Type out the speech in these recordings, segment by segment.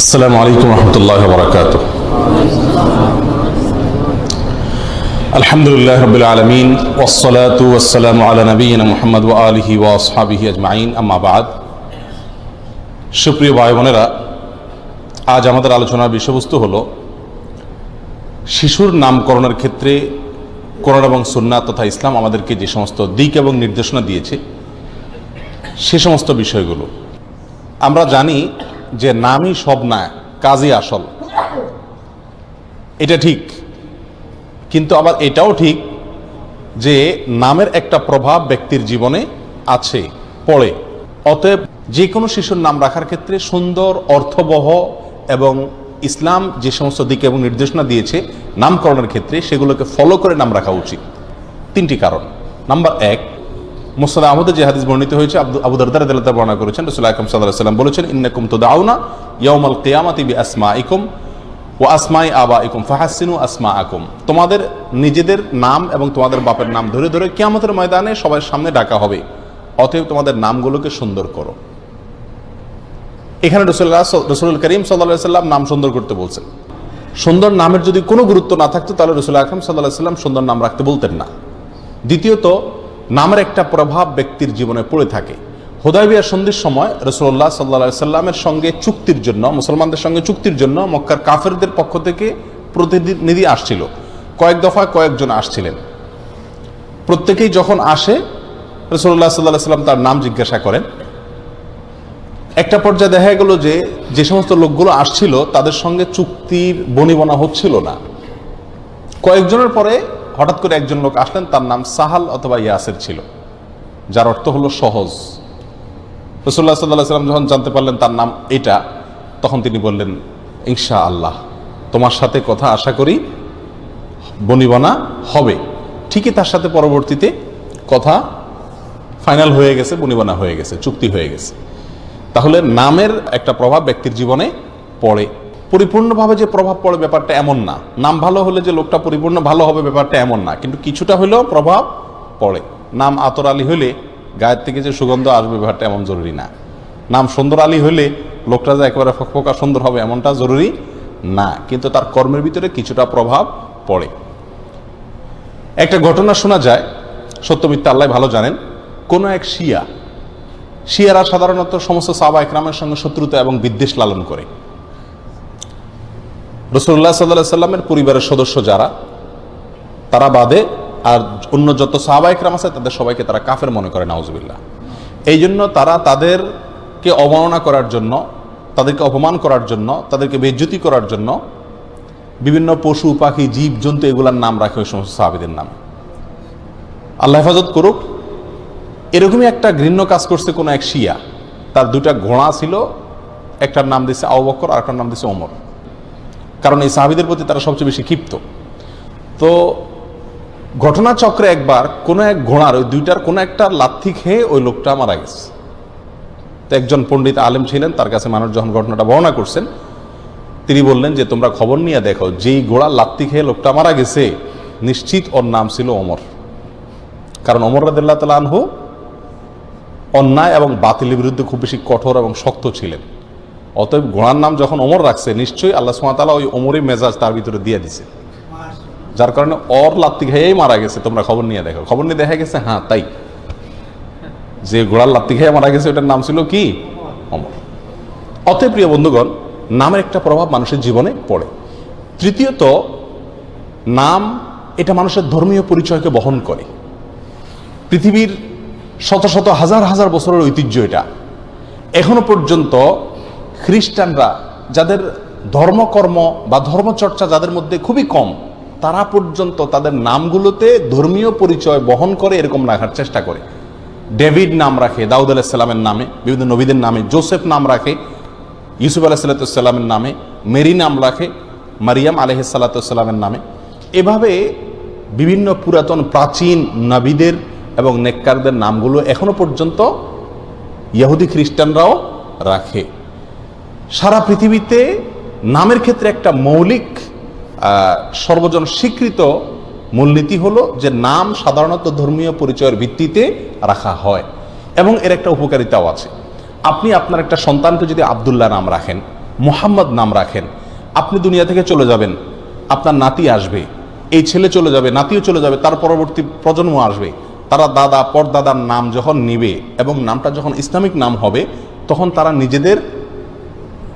আসসালামু আলাইকুম রহমতুল্লাহ বারাকাতুহু। আলহামদুলিল্লাহ রাব্বিল আলামিন ওয়াসসালাতু ওয়াসসালামু আলা নাবিয়িনা মুহাম্মদ ওয়া আলিহি ওয়া আসহাবিহি আজমাইন, আম্মা বাদ। সুপ্রিয় ভাই বোনেরা, আজ আমাদের আলোচনার বিষয়বস্তু হলো শিশুর নামকরণের ক্ষেত্রে কোরআন এবং সুন্নাহ তথা ইসলাম আমাদেরকে যে সমস্ত দিক এবং নির্দেশনা দিয়েছে সে সমস্ত বিষয়গুলো। আমরা জানি যে নামই সব না, কাজই আসল, এটা ঠিক। কিন্তু আবার এটাও ঠিক যে নামের একটা প্রভাব ব্যক্তির জীবনে আছে, পড়ে। অতএব যে কোনো শিশুর নাম রাখার ক্ষেত্রে সুন্দর, অর্থবহ এবং ইসলাম যে সমস্ত দিক এবং নির্দেশনা দিয়েছে নামকরণের ক্ষেত্রে সেগুলোকে ফলো করে নাম রাখা উচিত। তিনটি কারণ। নাম্বার এক, মুসনাদ আহমদে যে হাদিস বর্ণিত হয়েছে, আবু দারদা রাদিয়াল্লাহু তাআলা বর্ণনা করেছেন, রাসূলুল্লাহ সাল্লাল্লাহু আলাইহি ওয়াসাল্লাম বলেছেন, ইন্নাকুম তুদআউনা ইয়াউমাল কিয়ামাতি বিআসমাইকুম ওয়া আসমাই আবাইকুম ফাহাসসিনু আসমাআকুম। তোমাদের নিজেদের নাম এবং তোমাদের বাপের নাম ধরে ধরে কিয়ামতের ময়দানে সবার সামনে ডাকা হবে, অতএব তোমাদের নামগুলোকে সুন্দর করো। এখানে রাসূল করিম সাল্লাল্লাহু আলাইহি ওয়াসাল্লাম নাম সুন্দর করতে বলছেন। সুন্দর নামের যদি কোনো গুরুত্ব না থাকতো তাহলে রাসূল আকরাম সাল্লাল্লাহু আলাইহি ওয়াসাল্লাম সুন্দর নাম রাখতে বলতেন না। দ্বিতীয়ত, নামের একটা প্রভাব ব্যক্তির জীবনে পড়ে থাকে। হুদায়বিয়া সন্ধির সময় রাসূলুল্লাহ সাল্লাল্লাহু আলাইহি ওয়াসাল্লামের সঙ্গে চুক্তির জন্য, মুসলমানদের সঙ্গে চুক্তির জন্য মক্কার কাফেরদের পক্ষ থেকে প্রতিনিধি আসছিল। কয়েক দফায় কয়েকজন আসছিলেন। প্রত্যেকেই যখন আসে রাসূলুল্লাহ সাল্লাল্লাহু আলাইহি ওয়াসাল্লাম তার নাম জিজ্ঞাসা করেন। একটা পর্যায়ে দেখা গেল যে সমস্ত লোকগুলো আসছিল তাদের সঙ্গে চুক্তির বনিবনা হচ্ছিল না। কয়েকজনের পরে হঠাৎ করে একজন লোক আসলেন, তার নাম সাহাল অথবা ইয়াসির ছিল, যার অর্থ হলো সহজ। রাসূলুল্লাহ সাল্লাল্লাহু আলাইহি ওয়াসাল্লাম যখন জানতে পারলেন তার নাম এটা, তখন তিনি বললেন, ইনশাআল্লাহ তোমার সাথে কথা আশা করি বনিবনা হবে। ঠিকই তার সাথে পরবর্তীতে কথা ফাইনাল হয়ে গেছে, বনিবনা হয়ে গেছে, চুক্তি হয়ে গেছে। তাহলে নামের একটা প্রভাব ব্যক্তির জীবনে পড়ে। পরিপূর্ণভাবে যে প্রভাব পড়ে ব্যাপারটা এমন না। নাম ভালো হলে যে লোকটা পরিপূর্ণ ভালো হবে ব্যাপারটা এমন না, কিন্তু কিছুটা হলেও প্রভাব পড়ে। নাম আতর আলী হলে গায়ের থেকে যে সুগন্ধ আসবে ব্যাপারটা এমন জরুরি না। নাম সুন্দর আলী হলে লোকটা যে একেবারে ফকফকা সুন্দর হবে এমনটা জরুরি না, কিন্তু তার কর্মের ভিতরে কিছুটা প্রভাব পড়ে। একটা ঘটনা শোনা যায়, সত্য মিথ্যা আল্লাহ ভালো জানেন। কোন এক শিয়ারা সাধারণত সমস্ত সাহাবা ইকরামের সঙ্গে শত্রুতা এবং বিদ্বেষ লালন করে। রাসূলুল্লাহ সাল্লাল্লাহু আলাইহি ওয়াসাল্লামের পরিবারের সদস্য যারা, তারা বাদে আর অন্য যত সাহাবা ইকরাম আছে তাদের সবাইকে তারা কাফের মনে করে, নাউজুবিল্লাহ। এই জন্য তারা তাদেরকে অবমাননা করার জন্য, তাদেরকে অপমান করার জন্য, তাদেরকে বেইজ্জতি করার জন্য বিভিন্ন পশু পাখি জীব জন্তু এগুলার নাম রাখে ওই সমস্ত সাহাবীদের নাম। আল্লাহ হেফাজত করুক। এরকমই একটা ঘৃণ্য কাজ করছে কোন এক শিয়া। তার দুটা ঘোড়া ছিল, একটার নাম দিয়েছে আবু বকর আর একটার নাম দিয়েছে ওমর, কারণ এই সাহাবীদের প্রতি তারা সবচেয়ে বেশি ক্ষিপ্ত। তো ঘটনাচক্রে একবার কোনো এক ঘোড়ার ওই দুইটার কোনো একটা লাথি খেয়ে ওই লোকটা মারা গেছে। তো একজন পণ্ডিত আলেম ছিলেন, তার কাছে মানুষ যখন ঘটনাটা বর্ণনা করছেন, তিনি বললেন যে তোমরা খবর নিয়ে দেখো, যেই ঘোড়ার লাথি খেয়ে লোকটা মারা গেছে নিশ্চিত ওর নাম ছিল ওমর। কারণ ওমর রাদিয়াল্লাহু তাআলা আনহু অন্যায় এবং বাতিলের বিরুদ্ধে খুব বেশি কঠোর এবং শক্ত ছিলেন। অতএব ঘোড়ার নাম যখন ওমর রাখছে, নিশ্চয়ই আল্লাহ সুবহানাহু ওয়া তাআলা ওই ওমরের মেজাজ তার ভিতরে দিয়ে দিছে, যার কারণে ওর লাত্তি খেয়েই মারা গেছে। তোমরা খবর নিয়ে দেখো। খবর নিয়ে দেখা গেছে হ্যাঁ তাই, যে ঘোড়ার লাত্তি খেয়ে মারা গেছে ওটার নাম ছিল কি? ওমর। অতএব প্রিয় বন্ধুগণ, নামের একটা প্রভাব মানুষের জীবনে পড়ে। তৃতীয়ত, নাম এটা মানুষের ধর্মীয় পরিচয়কে বহন করে। পৃথিবীর শত শত হাজার হাজার বছরের ঐতিহ্য এটা। এখনো পর্যন্ত খ্রিস্টানরা, যাদের ধর্মকর্ম বা ধর্মচর্চা যাদের মধ্যে খুবই কম, তারা পর্যন্ত তাদের নামগুলোতে ধর্মীয় পরিচয় বহন করে এরকম রাখার চেষ্টা করে। ডেভিড নাম রাখে দাউদ আলাইহিস সালামের নামে, বিভিন্ন নবীদের নামে। জোসেফ নাম রাখে ইউসুফ আলাইহিস সালামের নামে। মেরি নাম রাখে মারিয়াম আলাইহিস সালামের নামে। এভাবে বিভিন্ন পুরাতন প্রাচীন নবীদের এবং নেককারদের নামগুলো এখনো পর্যন্ত ইহুদি খ্রিস্টানরাও রাখে। সারা পৃথিবীতে নামের ক্ষেত্রে একটা মৌলিক সর্বজন স্বীকৃত মূলনীতি হলো যে নাম সাধারণত ধর্মীয় পরিচয়ের ভিত্তিতে রাখা হয় এবং এর একটা উপকারিতাও আছে। আপনি আপনার একটা সন্তানকে যদি আব্দুল্লাহ নাম রাখেন, মুহাম্মদ নাম রাখেন, আপনি দুনিয়া থেকে চলে যাবেন, আপনার নাতি আসবে, এই ছেলে চলে যাবে, নাতিও চলে যাবে, তার পরবর্তী প্রজন্ম আসবে, তারা দাদা পরদাদার নাম যখন নিবে এবং নামটা যখন ইসলামিক নাম হবে, তখন তারা নিজেদের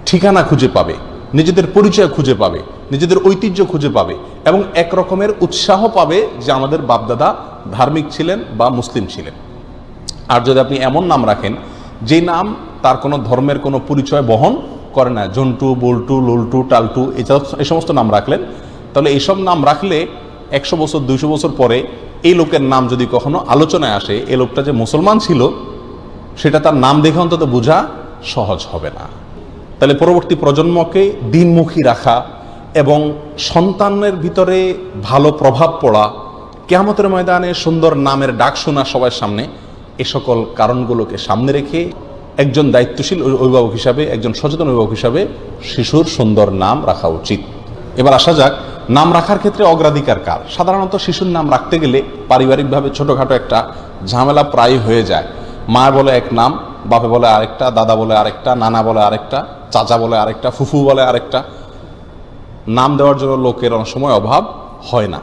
ঠিকানা খুঁজে পাবে, নিজেদের পরিচয় খুঁজে পাবে, নিজেদের ঐতিহ্য খুঁজে পাবে এবং এক রকমের উৎসাহ পাবে যে আমাদের বাপদাদা ধার্মিক ছিলেন বা মুসলিম ছিলেন। আর যদি আপনি এমন নাম রাখেন যে নাম তার কোনো ধর্মের কোনো পরিচয় বহন করে না, জন্টু, বল্টু, লল্টু, টালটু, এই সমস্ত নাম রাখলেন, তাহলে এইসব নাম রাখলে 100 বছর 200 বছর পরে এই লোকের নাম যদি কখনো আলোচনায় আসে, এই লোকটা যে মুসলমান ছিল সেটা তার নাম দেখে অন্তত বোঝা সহজ হবে না। তাহলে পরবর্তী প্রজন্মকে দিনমুখী রাখা এবং সন্তানের ভিতরে ভালো প্রভাব পড়া, কিয়ামতের ময়দানে সুন্দর নামের ডাক শোনা সবার সামনে, এ সকল কারণগুলোকে সামনে রেখে একজন দায়িত্বশীল অভিভাবক হিসাবে, একজন সচেতন অভিভাবক হিসাবে শিশুর সুন্দর নাম রাখা উচিত। এবার আসা যাক নাম রাখার ক্ষেত্রে অগ্রাধিকার কার। সাধারণত শিশুর নাম রাখতে গেলে পারিবারিকভাবে ছোটোখাটো একটা ঝামেলা প্রায় হয়ে যায়। মা বলে এক নাম, বাপে বলে আরেকটা, দাদা বলে আরেকটা, নানা বলে আরেকটা, চাচা বলে আরেকটা, ফুফু বলে আরেকটা। নাম দেওয়ার জন্য লোকের অনেক সময় অভাব হয় না।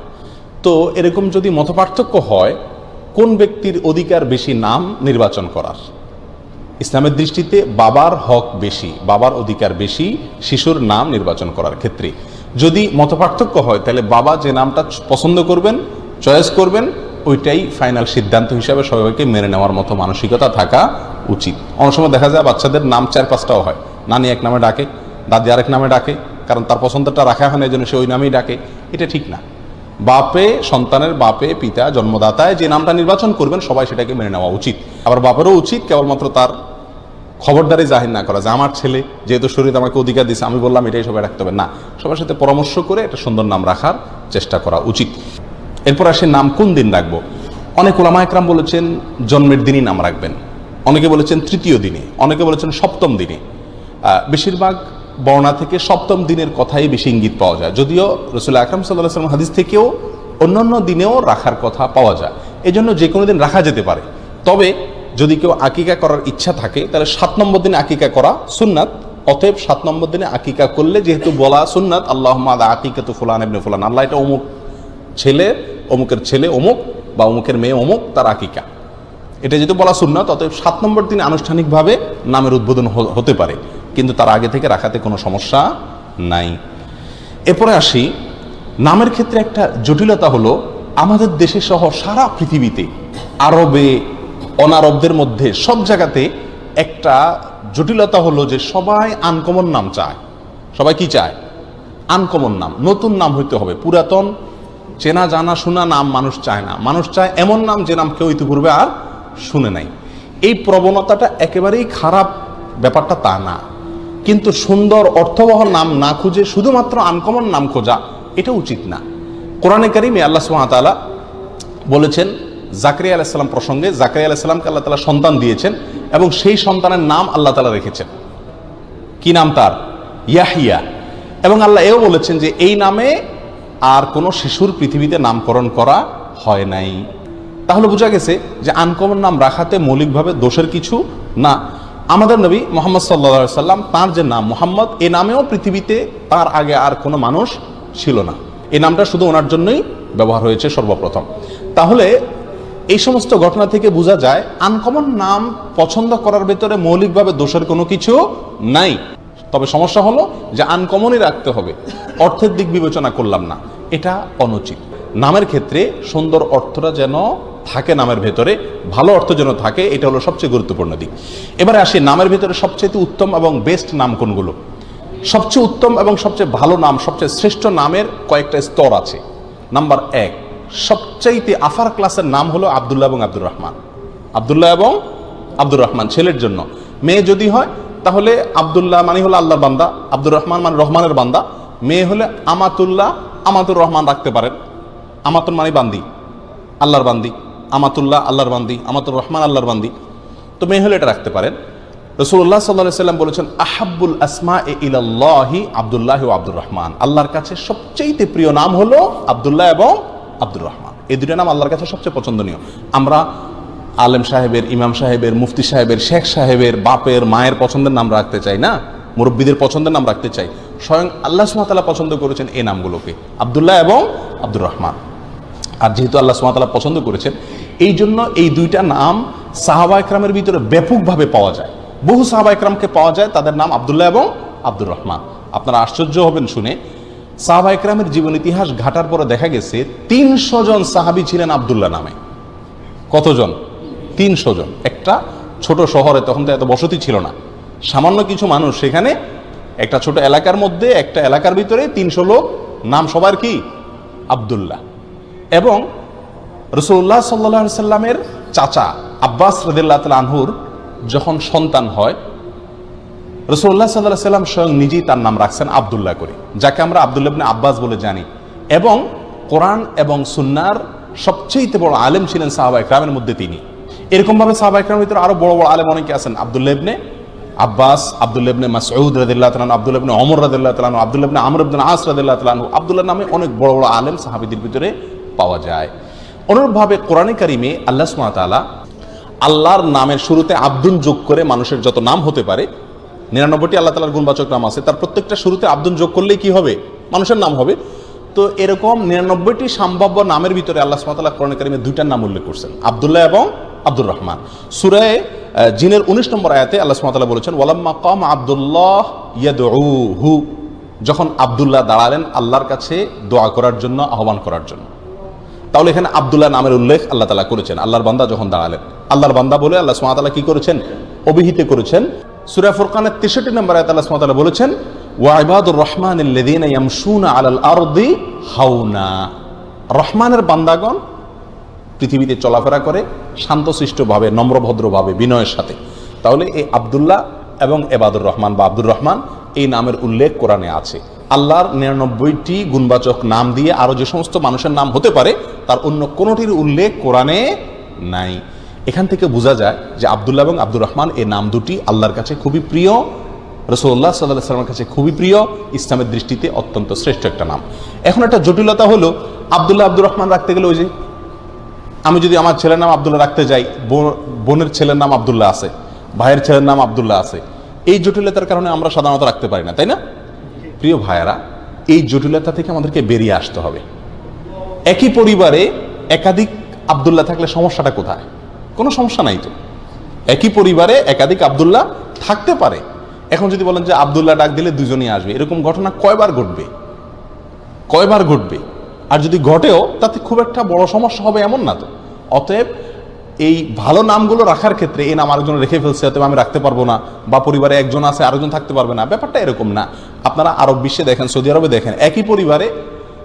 তো এরকম যদি মতপার্থক্য হয়, কোন ব্যক্তির অধিকার বেশি নাম নির্বাচন করার? ইসলামের দৃষ্টিতে বাবার হক বেশি, বাবার অধিকার বেশি শিশুর নাম নির্বাচন করার ক্ষেত্রে। যদি মতপার্থক্য হয় তাহলে বাবা যে নামটা পছন্দ করবেন, চয়েস করবেন, ওইটাই ফাইনাল সিদ্ধান্ত হিসাবে সবাইকে মেনে নেওয়ার মতো মানসিকতা থাকা উচিত। অনেক সময় দেখা যায় বাচ্চাদের নাম 4-5টাও হয়, নানি এক নামে ডাকে, দাদি আরেক নামে ডাকে, কারণ তার পছন্দটা রাখা হয় না, এই জন্য সে ওই নামেই ডাকে। এটা ঠিক না। বাপে, সন্তানের বাপে, পিতা, জন্মদাতায় যে নামটা নির্বাচন করবেন সবাই সেটাকে মেনে নেওয়া উচিত। আবার বাপেরও উচিত কেবলমাত্র তার খবরদারি জাহির না করা যে আমার ছেলে যেহেতু শরীর আমাকে অধিকার দিচ্ছে, আমি বললাম এটাই সবাই রাখতে হবে না। সবার সাথে পরামর্শ করে একটা সুন্দর নাম রাখার চেষ্টা করা উচিত। এরপর আসে নাম কোন দিন রাখবো। অনেক উলামা একরাম বলেছেন জন্মের দিনই নাম রাখবেন, অনেকে বলেছেন 3য় দিনে, অনেকে বলেছেন 7ম দিনে। বেশিরভাগ বর্ণনা থেকে 7ম দিনের কথাই বেশি ইঙ্গিত পাওয়া যায়, যদিও রাসূল আকরাম সাল্লাল্লাহু আলাইহি ওয়াসাল্লাম হাদিস থেকেও অন্যান্য দিনেও রাখার কথা পাওয়া যায়। এই জন্য যে কোনো দিন রাখা যেতে পারে। তবে যদি কেউ আকিকা করার ইচ্ছা থাকে তাহলে 7 নম্বর দিনে আকিকা করা সুন্নাত। অতএব 7 নম্বর দিনে আকিকা করলে, যেহেতু বলা সুন্নাত, আল্লাহুম্মা আকিকাতু ফুলান ইবনে ফুলান, আল্লাহ এটা অমুক ছেলে, অমুকের ছেলে অমুক বা অমুকের মেয়ে অমুক, তার আকিকা, এটা যেহেতু বলা সুন্নাত, অতএব 7 নম্বর দিনে আনুষ্ঠানিকভাবে নামের উদ্বোধন হতে পারে, কিন্তু তার আগে থেকে রাখাতে কোনো সমস্যা নাই। এরপরে আসি নামের ক্ষেত্রে একটা জটিলতা হলো, আমাদের দেশে সহ সারা পৃথিবীতে, আরবে, অনারবদের মধ্যে সব জায়গাতে একটা জটিলতা হলো যে সবাই আনকমন নাম চায়। সবাই কি চায়? আনকমন নাম, নতুন নাম হইতে হবে। পুরাতন চেনা জানা শোনা নাম মানুষ চায় না। মানুষ চায় এমন নাম যে নাম কেউ ইতিপূর্বে আর শুনে নাই। এই প্রবণতাটা একেবারেই খারাপ ব্যাপারটা তা না, কিন্তু সুন্দর অর্থবহ নাম না খুঁজে শুধুমাত্র আনকমন নাম খোঁজা এটা উচিত না। কোরআনে কারিমে আল্লাহ সুবহানাহু ওয়া তাআলা বলেছেন জাকারিয়া আলাইহিস সালাম প্রসঙ্গে, জাকারিয়া আলাইহিস সালামকে আল্লাহ তাআলা সন্তান দিয়েছেন এবং সেই সন্তানের নাম আল্লাহ তাআলা রেখেছেন। কি নাম তার? ইয়াহিয়া। এবং আল্লাহ এও বলেছেন যে এই নামে আর কোনো শিশুর পৃথিবীতে নামকরণ করা হয় নাই। তাহলে বোঝা গেছে যে আনকমন নাম রাখাতে মৌলিকভাবে দোষের কিছু না। আমাদের নবী মুহাম্মদ সাল্লাল্লাহু আলাইহি সাল্লাম, তার যে নাম মুহাম্মদ, এই নামেও পৃথিবীতে তার আগে আর কোনো মানুষ ছিল না। এই নামটা শুধু ওনার জন্যই ব্যবহার হয়েছে সর্বপ্রথম। তাহলে এই সমস্ত ঘটনা থেকে বোঝা যায় আনকমন নাম পছন্দ করার ভেতরে মৌলিকভাবে দোষের কোনো কিছু নাই। তবে সমস্যা হলো যে আনকমনই রাখতে হবে, অর্থের দিক বিবেচনা করলাম না, এটা অনুচিত। নামের ক্ষেত্রে সুন্দর অর্থটা যেন থাকে, নামের ভেতরে ভালো অর্থ যেন থাকে, এটা হলো সবচেয়ে গুরুত্বপূর্ণ দিক। এবারে আসি নামের ভেতরে সবচেয়ে উত্তম এবং বেস্ট নাম কোনগুলো। সবচেয়ে উত্তম এবং সবচেয়ে ভালো নাম, সবচেয়ে শ্রেষ্ঠ নামের কয়েকটা স্তর আছে। নাম্বার 1, সবচাইতে আফার ক্লাসের নাম হলো আব্দুল্লাহ এবং আব্দুর রহমান। আব্দুল্লাহ এবং আব্দুর রহমান ছেলের জন্য। মেয়ে যদি হয় তাহলে আব্দুল্লাহ মানে হলো আল্লাহর বান্দা, আব্দুর রহমান মানে রহমানের বান্দা। মেয়ে হলে আমাতুল্লাহ, আমাতুর রহমান রাখতে পারেন। আমাতুল মানে বান্দি, আল্লাহর বান্দি। আমাতুল্লাহ আল্লাহর বান্দি, আমাতুর রহমান আল্লাহর বান্দি। তো মেয়ে হলে এটা রাখতে পারেন। রাসূলুল্লাহ সাল্লাল্লাহু আলাইহি ওয়াসাল্লাম বলেছেন আহাব্বুল আসমা'i ইলাল্লাহি আব্দুল্লাহ ওয়া আব্দুর রহমান। আল্লাহর কাছে সবচেয়ে প্রিয় নাম হলো আব্দুল্লাহ এবং আব্দুর রহমান। এই দুটো নাম আল্লাহর কাছে সবচেয়ে পছন্দনীয়। আমরা আলেম সাহেবের, ইমাম সাহেবের, মুফতি সাহেবের, শেখ সাহেবের বাপের মায়ের পছন্দের নাম রাখতে চাই না, মুরব্বীদের পছন্দের নাম রাখতে চাই, স্বয়ং আল্লাহ সুবহানাহু ওয়া তাআলা পছন্দ করেছেন এই নামগুলোকে, আব্দুল্লাহ এবং আব্দুর রহমান। আর যেহেতু আল্লাহ সুবহানাহু ওয়া তাআলা পছন্দ করেছেন, এই জন্য এই দুইটা নাম সাহাবা একরামের ভিতরে ব্যাপকভাবে পাওয়া যায়। বহু সাহাবা একরামকে পাওয়া যায় তাদের নাম আব্দুল্লাহ এবং আব্দুর রহমান। আপনারা আশ্চর্য হবেন শুনে, সাহাবা একরামের জীবন ইতিহাস ঘাটার পরে দেখা গেছে 300 জন সাহাবী ছিলেন আব্দুল্লাহ নামে। কতজন? 300 জন। একটা ছোট শহরে, তখন তো এত বসতি ছিল না, সামান্য কিছু মানুষ, সেখানে একটা ছোট এলাকার মধ্যে, একটা এলাকার ভিতরে 300 লোক, নাম সবার কি? আব্দুল্লাহ। এবং রাসূলুল্লাহ সাল্লাল্লাহু আলাইহি সাল্লামের চাচা আব্বাস রাদিয়াল্লাহু তাআলা আনহুর যখন সন্তান হয়, রাসূলুল্লাহ সাল্লাল্লাহু আলাইহি সাল্লাম স্বয়ং নিজেই তার নাম রাখছেন আব্দুল্লাহ করে, যাকে আমরা আব্দুল্লাহ ইবনে আব্বাস বলে জানি। এবং কোরআন এবং সুন্নাহর সবচেয়ে বড় আলেম ছিলেন সাহাবা একরামের মধ্যে তিনি। এরকমভাবে সাহাবা একরামের ভিতরে আরো বড় বড় আলেম অনেকে আছেন, আব্দুল্লাহ ইবনে আব্বাস, আব্দুল্লাহ ইবনে মাসউদ রাদিয়াল্লাহু তাআলা আনহু, আব্দুল্লাহ ইবনে ওমর রাদিয়াল্লাহু তাআলা আনহু, আব্দুল্লাহ ইবনে আমর ইবনে আস রাদিয়াল্লাহু তাআলা আনহু। আব্দুল্লাহ নামে অনেক বড় বড় আলেম সাহাবীদের ভিতরে পাওয়া যায়। অনুরূপভাবে কোরআনে কারিমে আল্লাহ সুবহানাহু ওয়া তাআলা আল্লাহর নামের শুরুতে আব্দুন যোগ করে মানুষের যত নাম হতে পারে, 99টি আল্লাহ তাআলার গুণবাচক নাম আছে, তার প্রত্যেকটা শুরুতে আব্দুন যোগ করলেই কি হবে? মানুষের নাম হবে। তো এরকম 99টি সম্ভাব্য নামের ভিতরে আল্লাহ সুবহানাহু ওয়া তাআলা কোরআনে কারিমে দুইটার নাম উল্লেখ করছেন, আব্দুল্লাহ এবং আব্দুর রহমান। সূরা জিনের 19 নম্বর আয়াতে আল্লাহ সুবহানাহু ওয়া তাআলা বলেছেন, ওয়ালাম্মা কাম আব্দুল্লাহ ইয়াদউহু, যখন আব্দুল্লাহ দাঁড়ালেন আল্লাহর কাছে দোয়া করার জন্য, আহ্বান করার জন্য। তাহলে এখানে আব্দুল্লাহ নামের উল্লেখ আল্লাহ তাআলা করেছেন, আল্লাহর বান্দা যখন দাঁড়ালেন। আল্লাহর বান্দা বলে আল্লাহ সুবহানাহু ওয়া তাআলা কি করেছেন? অভিহিত করেছেন। সূরা ফুরকানের 63 নম্বর আয়াতে আল্লাহ সুবহানাহু ওয়া তাআলা বলেছেন, ওয়া ইবাদুর রহমানিল্লাযীনা ইয়ামশুনা আলাল আরদি হাওনা, রহমানের বান্দাগণ পৃথিবীতে চলাফেরা করে শান্তশিষ্টভাবে, নম্রভদ্রভাবে, বিনয়ের সাথে। তাহলে এই আব্দুল্লাহ এবং ইবাদুর রহমান বা আব্দুর রহমান এই নামের উল্লেখ কোরআনে আছে। আল্লাহর 99টি গুণবাচক নাম দিয়ে আরো যে সমস্ত মানুষের নাম হতে পারে, তার অন্য কোনোটির উল্লেখ কোরআনে নাই। এখান থেকে বোঝা যায় যে আব্দুল্লাহ এবং আব্দুর রহমান এই নাম দুটি আল্লাহর কাছে খুবই প্রিয়, রাসূলুল্লাহ সাল্লাল্লাহু আলাইহি ওয়াসাল্লামের কাছে খুবই প্রিয়, ইসলামের দৃষ্টিতে অত্যন্ত শ্রেষ্ঠ একটা নাম। এখন একটা জটিলতা হলো, আব্দুল্লাহ আব্দুর রহমান রাখতে গেলে, ওই যে আমি যদি আমার ছেলের নাম আব্দুল্লাহ রাখতে যাই, বোনের ছেলের নাম আব্দুল্লাহ আছে, ভাইয়ের ছেলের নাম আব্দুল্লাহ আছে, এই জটিলতার কারণে আমরা সাধারণত রাখতে পারি না, তাই না? প্রিয় ভাইয়েরা, এই জটিলতা থেকে আমাদেরকে বেরিয়ে আসতে হবে। একই পরিবারে একাধিক আব্দুল্লাহ থাকলে সমস্যাটা কোথায়? কোনো সমস্যা নাই তো। একই পরিবারে একাধিক আব্দুল্লাহ থাকতে পারে। এখন যদি বলেন যে আব্দুল্লাহ ডাক দিলে দুজনই আসবে, এরকম ঘটনা কয়বার ঘটবে? কয়বার ঘটবে? আর যদি ঘটেও তাতে খুব একটা বড় সমস্যা হবে এমন না তো। অতএব এই ভালো নামগুলো রাখার ক্ষেত্রে, এই নাম আরেকজন রেখে ফেলছে অতএব আমি রাখতে পারবো না, বা পরিবারে একজন আছে আরেকজন থাকতে পারবে না, ব্যাপারটা এরকম না। আপনারা আরব বিশ্বে দেখেন, সৌদি আরবে দেখেন, একই পরিবারে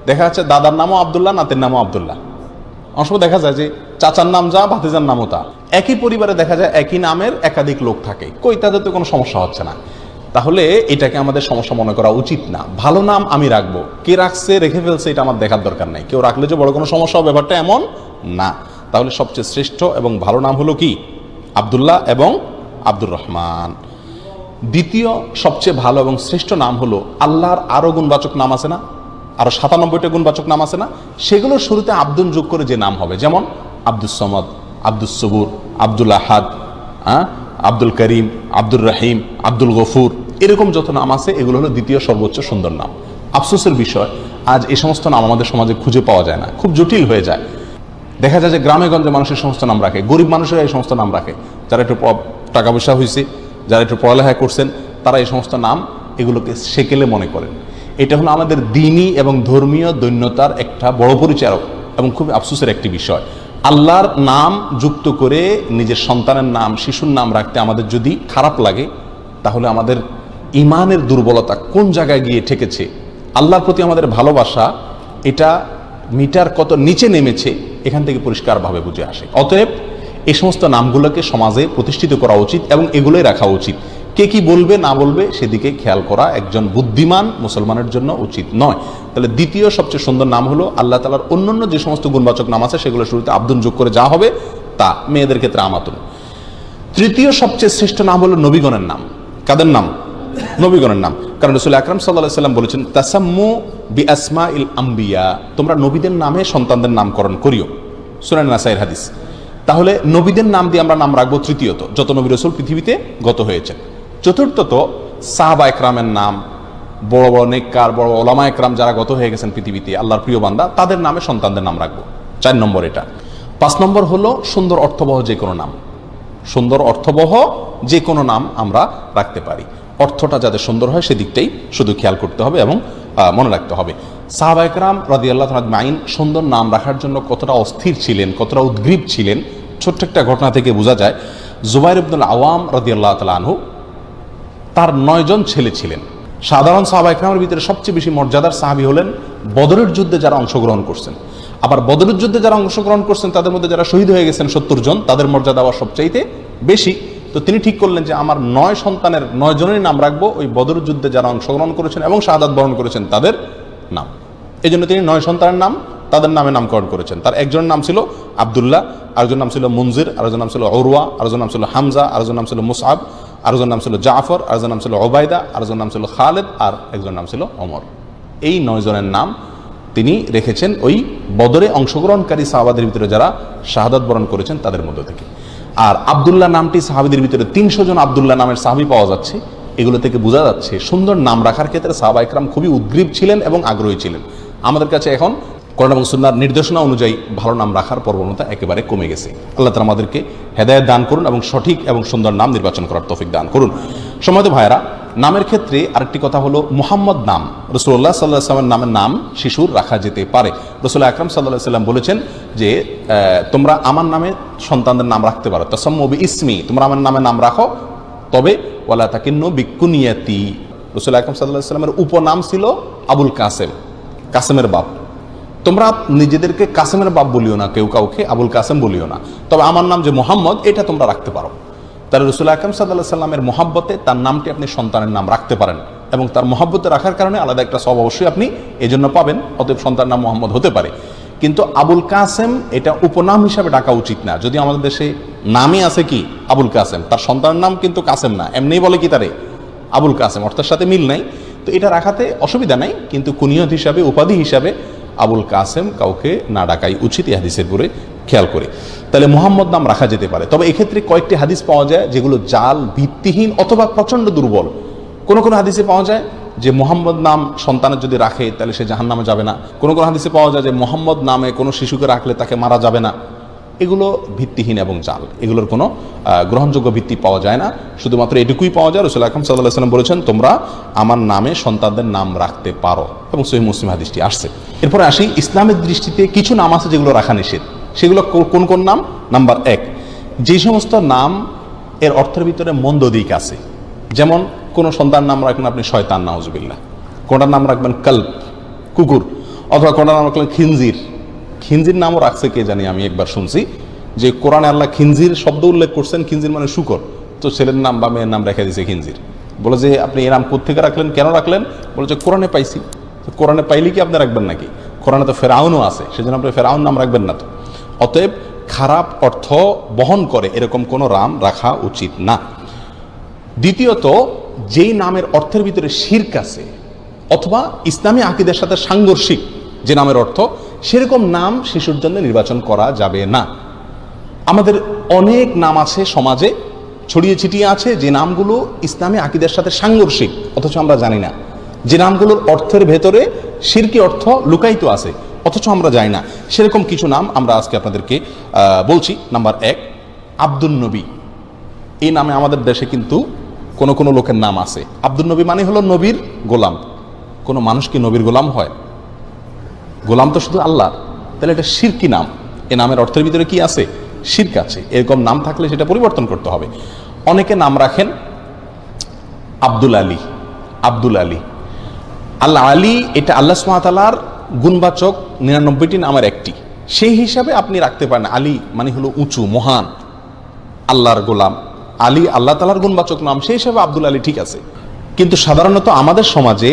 দেখা যাচ্ছে দাদার নামও আব্দুল্লাহ, নাতের নামও আব্দুল্লাহ। অনেক সময় দেখা যায় যে চাচার নাম যা, ভাতিজার নামও তা। একই পরিবারে দেখা যায় একই নামের একাধিক লোক থাকে, কই তাদের তো কোনো সমস্যা হচ্ছে না। তাহলে এটাকে আমাদের সমস্যা মনে করা উচিত না। ভালো নাম আমি রাখবো, কে রাখছে রেখে ফেলছে এটা আমার দেখার দরকার নাই। কেউ রাখলে যে বড় কোনো সমস্যা হবে ব্যাপারটা এমন না। তাহলে সবচেয়ে শ্রেষ্ঠ এবং ভালো নাম হলো কি? আব্দুল্লাহ এবং আব্দুর রহমান। দ্বিতীয় সবচেয়ে ভালো এবং শ্রেষ্ঠ নাম হলো, আল্লাহর আরো গুণবাচক নাম আছে না, আরো 97টা গুণবাচক নাম আছে না, সেগুলোর শুরুতে আব্দুন যোগ করে যে নাম হবে, যেমন আব্দুস সমাদ, আব্দুস সবুর, আব্দুল আহাদ, আব্দুল করিম, আব্দুর রহিম, আব্দুল গফুর, এরকম যত নাম আছে এগুলো হলো দ্বিতীয় সর্বোচ্চ সুন্দর নাম। আফসোসের বিষয়, আজ এই সমস্ত নাম আমাদের সমাজে খুঁজে পাওয়া যায় না, খুব জটিল হয়ে যায়। দেখা যায় যে গ্রামে গঞ্জে মানুষের সমস্ত নাম রাখে, গরিব মানুষেরা এই সমস্ত নাম রাখে। যারা একটু টাকা পয়সা হয়েছে, যারা একটু পড়ালেখা করছেন, তারা এই সমস্ত নাম এগুলোকে সেকেলে মনে করেন। এটা হলো আমাদের দ্বীনি এবং ধর্মীয় দৈন্যতার একটা বড় পরিচারক এবং খুব আফসোসের একটি বিষয়। আল্লাহর নাম যুক্ত করে নিজের সন্তানের নাম, শিশুর নাম রাখতে আমাদের যদি খারাপ লাগে, তাহলে আমাদের ইমানের দুর্বলতা কোন জায়গায় গিয়ে ঠেকেছে, আল্লাহর প্রতি আমাদের ভালোবাসা এটা মিটার কত নিচে নেমেছে, এখান থেকে পরিষ্কারভাবে বুঝে আসে। অতএব এই সমস্ত নামগুলোকে সমাজে প্রতিষ্ঠিত করা উচিত এবং এগুলোই রাখা উচিত। কে কি বলবে না বলবে সেদিকে খেয়াল করা একজন বুদ্ধিমান মুসলমানের জন্য উচিত নয়। তাহলে দ্বিতীয় সবচেয়ে সুন্দর নাম হলো আল্লাহ তাআলার অন্যান্য যে সমস্ত গুণবাচক নাম আছে সেগুলো শুরুতে আব্দুন যোগ করে যা হবে তা, মেয়েদের ক্ষেত্রে আমাতুন। তৃতীয় সবচেয়ে শ্রেষ্ঠ নাম হলো নবীগণের নাম। কাদের নাম? নবীগণের নাম। কারণ রাসূল আকরাম সাল্লাল্লাহু আলাইহি সাল্লাম বলেছেন, তাসাম্মু বিআসমাইল আম্বিয়া, তোমরা নবীদের নামে সন্তানদের নামকরণ করিও। সূরা নাসাইর হাদিস। তাহলে নবীদের নাম দিয়ে আমরা নাম রাখবো তৃতীয়ত, যত নবী রাসূল পৃথিবীতে গত হয়েছে। চতুর্থত সাহাবা একরামের নাম, বড় বড় নেককার, বড় ওলামা একরাম যারা গত হয়ে গেছেন পৃথিবীতে, আল্লাহর প্রিয় বান্দা, তাদের নামে সন্তানদের নাম রাখবো। 4 নম্বর এটা। 5 নম্বর হলো সুন্দর অর্থবহ যে কোনো নাম। সুন্দর অর্থবহ যে কোনো নাম আমরা রাখতে পারি, অর্থটা যাতে সুন্দর হয় সেদিকটাই শুধু খেয়াল করতে হবে এবং মনে রাখতে হবে। সাহাবা একরাম রাদিয়াল্লাহু তাআলা আজমাইন সুন্দর নাম রাখার জন্য কতটা অস্থির ছিলেন, কতটা উদ্গ্রীব ছিলেন, ছোট্ট একটা ঘটনা থেকে বোঝা যায়। জুবাইর ইবনুল আওয়াম রাদিয়াল্লাহু তাআলা আনহু, তার 9 জন ছেলে ছিলেন। সাধারণ সাহাবা একরামের ভিতরে সবচেয়ে বেশি মর্যাদার সাহাবী হলেন বদরের যুদ্ধে যারা অংশগ্রহণ করছেন। আবার বদরের যুদ্ধে যারা অংশগ্রহণ করছেন তাদের মধ্যে যারা শহীদ হয়ে গেছেন 70 জন, তাদের মর্যাদা আবার সবচাইতে বেশি। তো তিনি ঠিক করলেন যে আমার 9 সন্তানের 9 জনেরই নাম রাখবো ওই বদরের যুদ্ধে যারা অংশগ্রহণ করেছেন এবং শাহাদাত বরণ করেছেন তাদের নাম। এই জন্য তিনি 9 সন্তানের নাম তাদের নামে নামকরণ করেছেন। তার একজনের নাম ছিল আব্দুল্লাহ, আরেকজনের নাম ছিল মুনজির, আরেকজনের নাম ছিল উরওয়া, আরেকজনের নাম ছিল হামজা, আরেকজনের নাম ছিল মুসআব, আরেকজনের নাম ছিল জাফর, আরেকজনের নাম ছিল উবাইদা, আরেকজনের নাম ছিল খালেদ, আর একজনের নাম ছিল ওমর। এই 9 জনের নাম তিনি রেখেছেন ওই বদরে অংশগ্রহণকারী সাহাবাদের ভিতরে যারা শাহাদাত বরণ করেছেন তাদের মধ্য থেকে। আর আব্দুল্লাহ নামটি সাহাবীদের ভিতরে 300 জন আব্দুল্লাহ নামের সাহাবী পাওয়া যাচ্ছে। এগুলো থেকে বোঝা যাচ্ছে সুন্দর নাম রাখার ক্ষেত্রে সাহাবা ইকরাম খুবই উদ্গ্রীব ছিলেন এবং আগ্রহী ছিলেন। আমাদের কাছে এখন কোরআন এবং সুন্নাহর নির্দেশনা অনুযায়ী ভালো নাম রাখার প্রবণতা একেবারে কমে গেছে। আল্লাহ তাআলা আমাদেরকে হেদায়েত দান করুন এবং সঠিক এবং সুন্দর নাম নির্বাচন করার তৌফিক দান করুন। সম্মানিত ভাইরা, নামের ক্ষেত্রে আরেকটি কথা হলো মুহাম্মদ নাম, রাসূলুল্লাহ সাল্লাল্লাহু আলাইহি ওয়াসাল্লামের নামের নাম শিশুর রাখা যেতে পারে। রাসূল আকরাম সাল্লাল্লাহু আলাইহি ওয়াসাল্লাম বলেছেন যে তোমরা আমার নামে সন্তানদের নাম রাখতে পারো, তাসাম্মু বিইসমি, তোমরা আমার নামে নাম রাখো, তবে ওয়ালা তাকিন্নু বিকুনিয়াতি। রাসূল আকরাম সাল্লাল্লাহু আলাইহি ওয়াসাল্লামের উপনাম ছিল আবুল কাসেম, কাসেমের বাপ। তোমরা নিজেদেরকে কাসেমের বাপ বলিও না, কেউ কাউকে আবুল কাসেম বলিও না, তবে আমার নাম যে মোহাম্মদ এটা তোমরা রাখতে পারো। তাহলে রাসূল আকরাম সাল্লাল্লাহু আলাইহি ওয়াসাল্লামের মহব্বতে তার নামটি আপনি সন্তানের নাম রাখতে পারেন এবং তার মহব্বতে রাখার কারণে আলাদা একটা সওয়াব অবশ্যই আপনি এজন্য পাবেন। অতএব সন্তানের নাম মোহাম্মদ হতে পারে, কিন্তু আবুল কাসেম এটা উপনাম হিসাবে ডাকা উচিত না। যদি আমাদের দেশে নামই আছে কি আবুল কাসেম, তার সন্তানের নাম কিন্তু কাসেম না, এমনিই বলে কি তারে আবুল কাসেম, অর্থের সাথে মিল নাই, তো এটা রাখাতে অসুবিধা নাই। কিন্তু কুনিয়ত হিসাবে, উপাধি হিসাবে আবুল কাসেম কাউকে না ডাকাই উচিত, এই হাদিসের পরে খেয়াল করে। তাহলে মুহাম্মদ নাম রাখা যেতে পারে, তবে এক্ষেত্রে কয়েকটি হাদিস পাওয়া যায় যেগুলো জাল, ভিত্তিহীন অথবা প্রচণ্ড দুর্বল। কোন কোন হাদিসে পাওয়া যায় যে মোহাম্মদ নাম সন্তানের যদি রাখে তাহলে সে জাহান্নামে যাবে না। কোন কোন হাদিসে পাওয়া যায় যে মোহাম্মদ নামে কোনো শিশুকে রাখলে তাকে মারা যাবে না। এগুলো ভিত্তিহীন এবং জাল, এগুলোর কোনো গ্রহণযোগ্য ভিত্তি পাওয়া যায় না। শুধুমাত্র এটুকুই পাওয়া যায় রাসূল আকরাম সাল্লাল্লাহু আলাইহি ওয়াসাল্লাম বলেছেন তোমরা আমার নামে সন্তানদের নাম রাখতে পারো, এবং সহিহ মুসলিম হাদিসটি আসছে। এরপরে আসি ইসলামের দৃষ্টিতে কিছু নাম আছে যেগুলো রাখা নিষেধ। সেগুলো কোন কোন নাম? নাম্বার 1, যে সমস্ত নাম এর অর্থের ভিতরে মন্দ দিক আছে, যেমন কোন সন্তান নাম রাখবেন আপনি শয়তান, নাউজুবিল্লাহ। কোনটার নাম রাখবেন কল্ব, কুকুর, অথবা কোনটার নাম রাখলেন খিনজির। খিনজির নামও রাখছে কে জানি, আমি একবার শুনছি যে কোরআনে আল্লাহ খিনজির শব্দ উল্লেখ করছেন, খিনজির মানে শুকর, তো ছেলের নাম বা মেয়ের নাম রেখে দিয়েছে খিনজির। বলে যে আপনি এই নাম কোত্থেকে রাখলেন, কেন রাখলেন? বলে যে কোরআনে পাইছি। তো কোরআনে পাইলে কি আপনি রাখবেন নাকি? কোরআনে তো ফেরাউনও আছে, সেজন্য আপনি ফেরাউন নাম রাখবেন না। তো অতএব খারাপ অর্থ বহন করে এরকম কোনো নাম রাখা উচিত না। দ্বিতীয়ত, যেই নামের অর্থের ভিতরে শিরক আছে অথবা ইসলামী আকীদার সাথে সাংঘর্ষিক যে নামের অর্থ, সেরকম নাম শিশুর জন্য নির্বাচন করা যাবে না। আমাদের অনেক নাম আছে সমাজে ছড়িয়ে ছিটিয়ে আছে যে নামগুলো ইসলামী আকীদার সাথে সাংঘর্ষিক, অথচ আমরা জানি না। যে নামগুলোর অর্থের ভেতরে শিরকি অর্থ লুকায়িত আছে, অথচ আমরা জানি না। সেরকম কিছু নাম আমরা আজকে আপনাদেরকে বলছি। নাম্বার 1, আব্দুল নবী। এই নামে আমাদের দেশে কিন্তু কোন কোন লোকের নাম আছে। আব্দুল নবী মানে হলো নবীর গোলাম। কোনো মানুষ কি নবীর গোলাম হয়? গোলাম তো শুধু আল্লাহ। তাহলে এটা শিরকি নাম। এই নামের অর্থের ভিতরে কি আছে? শিরক আছে। এরকম নাম থাকলে সেটা পরিবর্তন করতে হবে। অনেকে নাম রাখেন আব্দুল আলী। আব্দুল আলী, আল্লাহ আলী, এটা আল্লাহ সুবহানাহু ওয়া তাআলার গুণবাচক 99টি নামের একটি। সেই হিসাবে আপনি রাখতে পারেন। আলী মানে হলো উঁচু, মহান, আল্লাহর গোলাম। আলী আল্লাহ তাআলার গুণবাচক নাম, সেই হিসাবে আব্দুল আলী ঠিক আছে। কিন্তু সাধারণত আমাদের সমাজে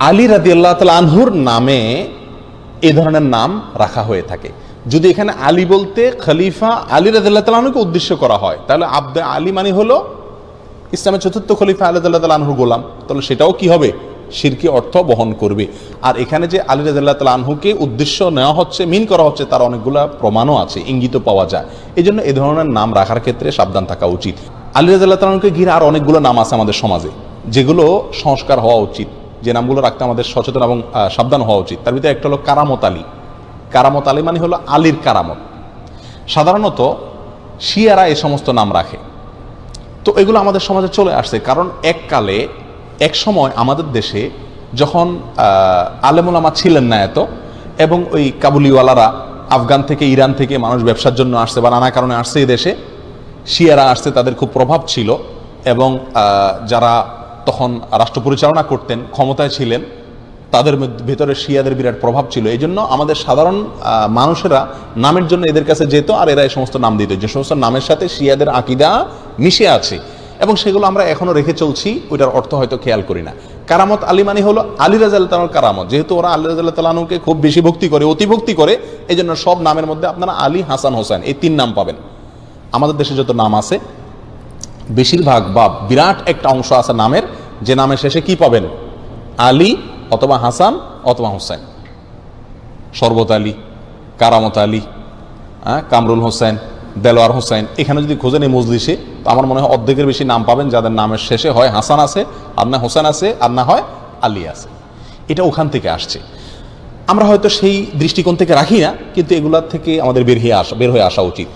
আলী রাদিয়াল্লাহু তাআলা আনহুর নামে এ ধরনের নাম রাখা হয়ে থাকে। যদি এখানে আলী বলতে খলিফা আলী রাদিয়াল্লাহু তাআলা আনহুকে উদ্দেশ্য করা হয়, তাহলে আব্দে আলী মানে হলো ইসলামের চতুর্থ খলিফা আলী রাদিয়াল্লাহু তাআলা আনহুর গোলাম, তাহলে সেটাও কি হবে? শিরকি অর্থ বহন করবে। আর এখানে যে আলী রাদিয়াল্লাহু তাআলা আনহুকে উদ্দেশ্য নেওয়া হচ্ছে, মিন করা হচ্ছে, তার অনেকগুলো প্রমাণও আছে, ইঙ্গিতও পাওয়া যায়। এই জন্য এই ধরনের নাম রাখার ক্ষেত্রে সাবধান থাকা উচিত। আলী রাদিয়াল্লাহু তাআলা আনহুকে ঘিরে আর অনেকগুলো নাম আছে আমাদের সমাজে, যেগুলো সংস্কার হওয়া উচিত, যে নামগুলো রাখতে আমাদের সচেতন এবং সাবধান হওয়া উচিত। তার ভিতরে একটা হলো কারামত আলী। কারামত আলী মানে হলো আলীর কারামত। সাধারণত শিয়ারা এই সমস্ত নাম রাখে, তো এগুলো আমাদের সমাজে চলে আসছে। কারণ এককালে এক সময় আমাদের দেশে যখন আলেমুলামা ছিলেন না এত, এবং ওই কাবুলিওয়ালারা আফগান থেকে ইরান থেকে মানুষ ব্যবসার জন্য আসছে বা নানা কারণে আসছে এই দেশে, শিয়ারা আসছে, তাদের খুব প্রভাব ছিল, এবং যারা তখন রাষ্ট্র পরিচালনা করতেন, ক্ষমতায় ছিলেন, তাদের ভেতরে শিয়াদের বিরাট প্রভাব ছিল। এই জন্য আমাদের সাধারণ মানুষেরা নামের জন্য এদের কাছে যেত, আর এরা এই সমস্ত নাম দিত যে সমস্ত নামের সাথে শিয়াদের আকিদা মিশে আছে, এবং সেগুলো আমরা এখনো রেখে চলছি, ওইটার অর্থ হয়তো খেয়াল করি না। কারামত আলী মানে হলো আলী রাদিয়াল্লাহু তাআলার কারামত। যেহেতু ওরা আলী রাদিয়াল্লাহু তাআলাকে খুব বেশি ভক্তি করে, অতি ভক্তি করে, এই জন্য সব নামের মধ্যে আপনারা আলী, হাসান, হোসেন এই 3 নাম পাবেন। আমাদের দেশে যত নাম আছে বেশিরভাগ বা বিরাট একটা অংশ আছে নামের, যে নামের শেষে কি পাবেন? আলী অথবা হাসান অথবা হোসেন। শরবত আলী, কারামত আলী, কামরুল হোসেন, দেলোয়ার হোসেন, এখানে যদি খোঁজেন এই মজলিসে, তো আমার মনে হয় অর্ধেকের বেশি নাম পাবেন যাদের নামের শেষে হয় হাসান আছে, আর না হোসেন আছে, আর না হয় আলী আছে। এটা ওখান থেকে আসছে। আমরা হয়তো সেই দৃষ্টিকোণ থেকে রাখি না, কিন্তু এগুলার থেকে আমাদের বের হয়ে আসা উচিত।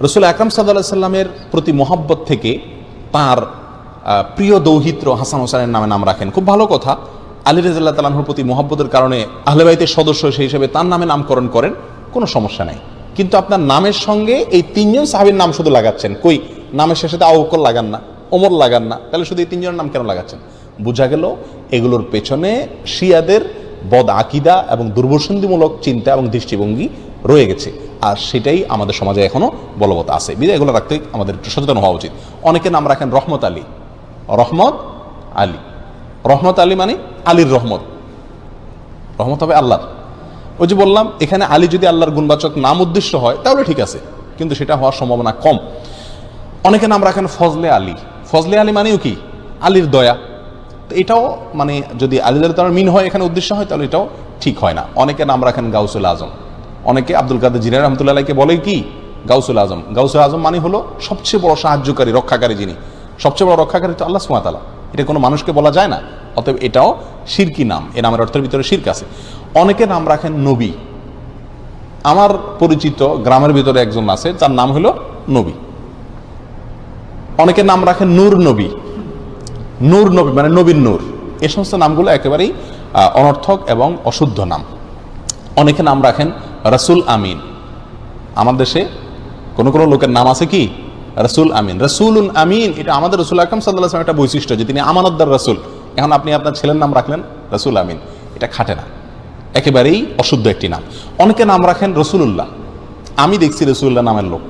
রাসূল আকরাম সাল্লাল্লাহু আলাইহি সাল্লামের প্রতি মহব্বত থেকে তার প্রিয় দৌহিত্র হাসান হোসেনের নামে নাম রাখেন, খুব ভালো কথা। আলী রাদিয়াল্লাহু তাআলা আনহুর প্রতি মহব্বতের কারণে আহলে বাইতের সদস্য সেই হিসেবে তার নামে নামকরণ করেন, কোনো সমস্যা নাই। কিন্তু আপনার নামের সঙ্গে এই 3 জন সাহাবীর নাম শুধু লাগাচ্ছেন, কই নামের শেষে তো আবু বকর লাগান না, ওমর লাগান না, তাহলে শুধু এই 3 জনের নাম কেন লাগাচ্ছেন? বোঝা গেল এগুলোর পেছনে শিয়াদের বদ আকিদা এবং দুর্বসন্ধিমূলক চিন্তা এবং দৃষ্টিভঙ্গি রয়ে গেছে, আর সেটাই আমাদের সমাজে এখনো বলবৎ আছে। বিধায় এগুলো রাখতে আমাদের একটু সচেতন হওয়া উচিত। অনেকে নাম রাখেন রহমত আলী। রহমত আলী, রহমত আলী মানে আলীর রহমত, রহমত হবে আল্লাহর। ওই যে বললাম, এখানে আলী যদি আল্লাহর গুণবাচক নাম উদ্দেশ্য হয় তাহলে ঠিক আছে, কিন্তু সেটা হওয়ার সম্ভাবনা কম। অনেকে নাম রাখেন ফজলে আলী। ফজলে আলী মানেও কি? আলীর দয়া। তো এটাও মানে যদি আলী তার মিন হয়, এখানে উদ্দেশ্য হয়, তাহলে এটাও ঠিক হয় না। অনেকে নাম রাখেন গাউসুল আজম। অনেকে আব্দুল কাদের জিলানী রহমতুল্লাহ আলাইহিকে বলে কি? গাউসুল আজম। গাউসুল আজম মানে হলো সবচেয়ে বড় সাহায্যকারী, রক্ষাকারী। যিনি সবচেয়ে বড় রক্ষাকারী তো আল্লাহ সুবহানাহু ওয়া তাআলা, এটা কোনো মানুষকে বলা যায় না। অতএব এটাও শিরকি নাম, এ নামের অর্থের ভিতরে শিরক আছে। অনেকে নাম রাখেন নবী। আমার পরিচিত গ্রামের ভিতরে একজন আছে, তার নাম হলো নবী। অনেকে নাম রাখেন নূর নবী। নূর নবী মানে নবীর নূর। এই সমস্ত নামগুলো একেবারেই অনর্থক এবং অশুদ্ধ নাম। অনেকে নাম রাখেন রাসূল আমিন। আমার দেশে কোনো কোনো লোকের নাম আছে কি? রাসূল আমিন, রাসূলুন আমিন। এটা আমাদের রাসূল আকরাম সাল্লাল্লাহু আলাইহি ওয়াসাল্লাম একটা বৈশিষ্ট্য, যে তিনি আমানতদার রাসূল। এখন আপনি আপনার ছেলের নাম রাখলেন রাসূল আমিন, এটা খাটে না, একেবারেই অশুদ্ধ একটি নাম। অনেকে নাম রাখেন রসুলুল্লাহ। আমি দেখছি রসুল্লাহ নামের লোক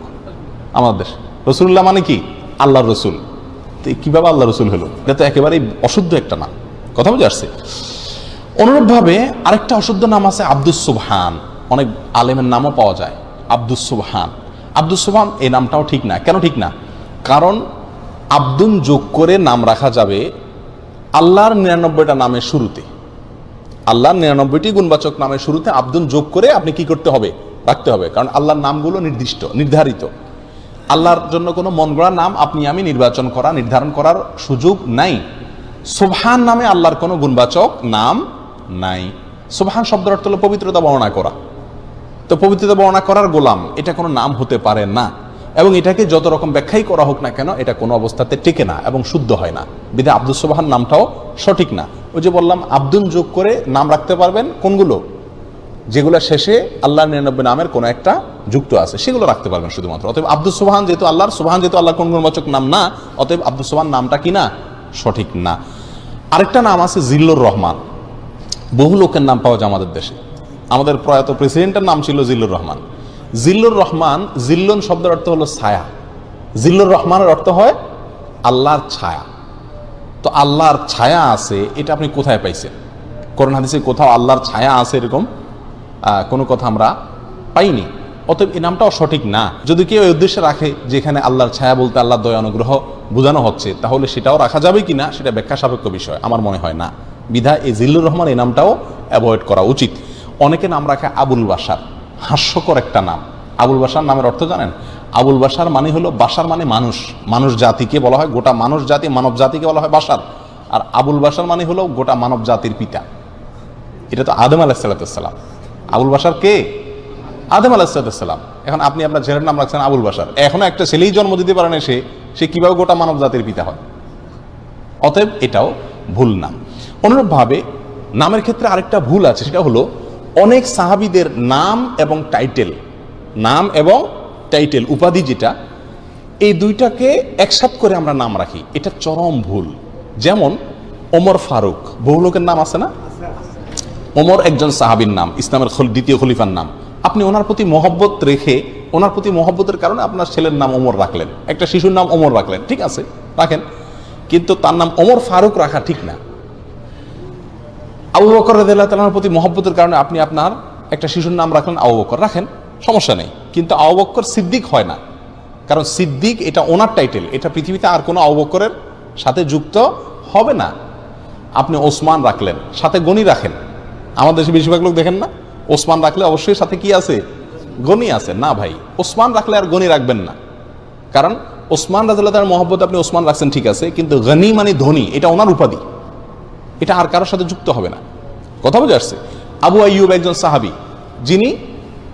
আমাদের দেশে। রসুল্লাহ মানে কি? আল্লাহর রসুল। তো কিভাবে আল্লাহ রসুল হলো? এটা তো একেবারেই অশুদ্ধ একটা নাম। কথা বুঝে আসছে? অনুরূপভাবে আরেকটা অশুদ্ধ নাম আছে আব্দুস সুবহান। অনেক আলেমের নামও পাওয়া যায় আব্দুস সুবহান। আব্দুস সুবহান এই নামটাও ঠিক না। কেন ঠিক না? কারণ আব্দুন যোগ করে নাম রাখা যাবে আল্লাহর 99টা নামের শুরুতে। আল্লাহর 99টি গুণবাচক নামের শুরুতে আব্দুন যোগ করে আপনি কি করতে হবে? রাখতে হবে। কারণ আল্লাহর নামগুলো নির্দিষ্ট, নির্ধারিত। আল্লাহর জন্য কোনো মন গড়া নাম আপনি আমি নির্ধারণ করার সুযোগ নাই। সুবহান নামে আল্লাহর কোনো গুণবাচক নাম নাই। সুবহান শব্দের অর্থ হলো পবিত্রতা বর্ণনা করা। তো পবিত্রতা বর্ণনা করার গোলাম, এটা কোনো নাম হতে পারে না। এবং এটাকে যত রকম ব্যাখ্যাই করা হোক না কেন, এটা কোনো অবস্থাতে টেকে না এবং শুদ্ধ হয় না। বিধায় আব্দুস সুবহান নামটাও সঠিক না। ওই যে বললাম, আব্দুন যোগ করে নাম রাখতে পারবেন কোনগুলো? যেগুলো শেষে আল্লাহর 99 নামের কোনো একটা যুক্ত আছে, সেগুলো রাখতে পারবেন শুধুমাত্র। অতএব আব্দুস সুবহান যেহেতু আল্লাহর, সুবহান যেহেতু আল্লাহর কোন গুণবাচক নাম না, অতএব আব্দুস সুবহান নামটা কি না? সঠিক না। আরেকটা নাম আছে জিল্লুর রহমান। বহু লোকের নাম পাওয়া যায় আমাদের দেশে। আমাদের প্রয়াত প্রেসিডেন্টের নাম ছিল জিল্লুর রহমান। জিল্লুর রহমান, জিল্লুন শব্দের অর্থ হলো ছায়া। জিল্লুর রহমানের অর্থ হয় আল্লাহর ছায়া। তো আল্লাহর ছায়া আছে, এটা আপনি কোথায় পাইছেন? কোরআন হাদিসে কোথাও আল্লাহর ছায়া আছে এরকম কোনো কথা আমরা পাইনি। অতএব এই নামটাও সঠিক না। যদি কেউ এই উদ্দেশ্যে রাখে যে এখানে আল্লাহর ছায়া বলতে আল্লাহর দয়া অনুগ্রহ বোঝানো হচ্ছে, তাহলে সেটাও রাখা যাবে কিনা সেটা ব্যাখ্যা সাপেক্ষ বিষয়, আমার মনে হয় না। বিধায় এই জিল্লুর রহমান এই নামটাও অ্যাভয়েড করা উচিত। অনেকে নাম রাখে আবুল বাশার। হাস্যকর একটা নাম। আবুল বাশার নামের অর্থ জানেন? আবুল বাশার মানে হলো, বাশার মানে মানুষ। মানুষ জাতিকে বলা হয়, গোটা মানুষ জাতি, মানব জাতিকে বলা হয় বাশার। আর আবুল বাশার মানে হলো গোটা মানব জাতির পিতা। এটা তো আদম আলাইহিসসালাম। আবুল বাশার কে? আদম আলাইহিসসালাম। এখন আপনি আপনার ছেলের নাম রাখছেন আবুল বাশার, এখনো একটা ছেলেই জন্ম দিতে পারে না, সে কিভাবে গোটা মানব জাতির পিতা হয়? অতএব এটাও ভুল নাম। অনুরূপভাবে নামের ক্ষেত্রে আরেকটা ভুল আছে, সেটা হলো অনেক সাহাবীদের নাম এবং টাইটেল উপাধি যেটা, এই দুইটাকে একসাথে করে আমরা নাম রাখি, এটা চরম ভুল। যেমন ওমর ফারুক, বহু লোকের নাম আছে না? ওমর একজন সাহাবীর নাম, ইসলামের দ্বিতীয় খলিফার নাম। আপনি ওনার প্রতি মহব্বত রেখে, ওনার প্রতি মহব্বতের কারণে আপনার ছেলের নাম ওমর রাখলেন, একটা শিশুর নাম ওমর রাখলেন, ঠিক আছে রাখেন, কিন্তু তার নাম ওমর ফারুক রাখা ঠিক না। আবু বকর রাদিয়াল্লাহু তাআলার প্রতি মহব্বতের কারণে আপনি আপনার একটা শিশুর নাম রাখলেন আবু বকর, রাখেন, সমস্যা নেই, কিন্তু আবু বকর সিদ্দিক হয় না, কারণ সিদ্দিক এটা ওনার টাইটেল, এটা পৃথিবীতে আর কোনো আবু বকরের সাথে যুক্ত হবে না। আপনি ওসমান রাখলেন, সাথে গনি রাখেন, আমাদের দেশে বেশিরভাগ লোক দেখেন না, ওসমান রাখলে অবশ্যই সাথে কি আছে? গনি আছে। না ভাই, ওসমান রাখলে আর গনি রাখবেন না, কারণ ওসমান রাদিয়াল্লাহু তাআলার মহব্বত আপনি ওসমান রাখছেন ঠিক আছে, কিন্তু গনি মানে ধনী, এটা ওনার উপাধি, এটা আর কারোর সাথে যুক্ত হবে না। কথা বুঝে আসছে? আবু আইয়ুব একজন সাহাবী, যিনি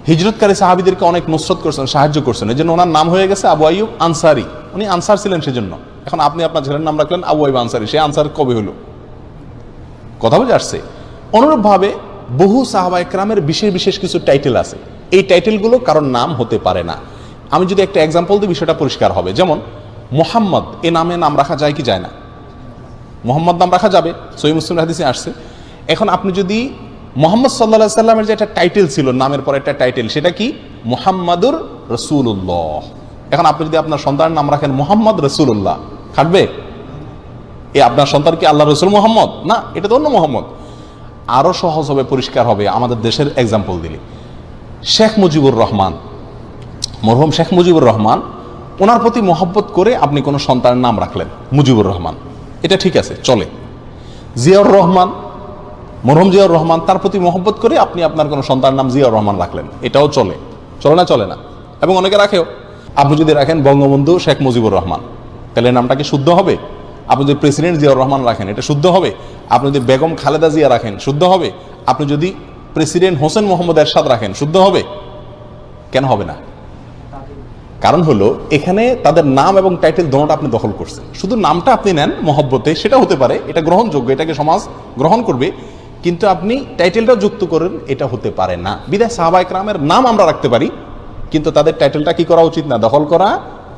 হিজরতকারী সাহাবীদেরকে অনেক নুসরত করছেন, সাহায্য করছেন, এই জন্য ওনার নাম হয়ে গেছে আবু আইয়ুব আনসারি, উনি আনসার ছিলেন সেজন্য। এখন আপনি আপনার ছেলের নাম রাখলেন আবু আইয়ুব আনসারি, সে আনসার কবে হলো? কথা বুঝে আসছে? অনুরূপভাবে বহু সাহাবা একরামের বিশেষ বিশেষ কিছু টাইটেল আছে, এই টাইটেলগুলো কারোর নাম হতে পারে না। আমি যদি একটা এক্সাম্পল দিই, বিষয়টা পরিষ্কার হবে। যেমন মোহাম্মদ, এ নামে নাম রাখা যায় কি যায় না? মোহাম্মদ নাম রাখা যাবে, সহিহ মুসলিম হাদিসে আসছে। এখন আপনি যদি মুহাম্মদ সাল্লাল্লাহু আলাইহি সাল্লামের যে একটা টাইটেল ছিল, নামের পর একটা টাইটেল, সেটা কি? মুহাম্মাদুর রাসূলুল্লাহ। এখন আপনি যদি আপনার সন্তানের নাম রাখেন মুহাম্মদ রাসূলুল্লাহ, খাটবে? এ আপনার সন্তান কি আল্লাহ রসুল মুহাম্মদ? না, এটা তো অন্য মুহাম্মদ। আরো সহজ হবে, পরিষ্কার হবে আমাদের দেশের এক্সাম্পল দিলে। শেখ মুজিবুর রহমান, মরহুম শেখ মুজিবুর রহমান, ওনার প্রতি মহব্বত করে আপনি কোনো সন্তানের নাম রাখলেন মুজিবুর রহমান, এটা ঠিক আছে, চলে। জিয়াউর রহমান, মরহুম জিয়াউর রহমান, তার প্রতি মহব্বত করে আপনি আপনার কোনো সন্তানের নাম জিয়াউর রহমান রাখলেন, এটাও চলে। চলে না? চলে না। এবং অনেকে রাখেও। আপনি যদি রাখেন বঙ্গবন্ধু শেখ মুজিবুর রহমান, তাহলে নামটা কি শুদ্ধ হবে? আপনি যদি প্রেসিডেন্ট জিয়াউর রহমান রাখেন, এটা শুদ্ধ হবে? আপনি যদি বেগম খালেদা জিয়া রাখেন, শুদ্ধ হবে? আপনি যদি প্রেসিডেন্ট হোসেন মোহাম্মদ এরশাদ রাখেন, শুদ্ধ হবে? কেন হবে না? কারণ হলো এখানে তাদের নাম এবং টাইটেল দোনোটা আপনি দখল করছেন। শুধু নামটা আপনি নেন মহব্বতে, সেটা হতে পারে, এটা গ্রহণযোগ্য, এটাকে সমাজ গ্রহণ করবে, কিন্তু আপনি টাইটেলটা যুক্ত করেন, এটা হতে পারে না। বিদায় সাহাবা একরামের নাম আমরা রাখতে পারি, কিন্তু তাদের টাইটেলটা কি করা উচিত না? দখল করা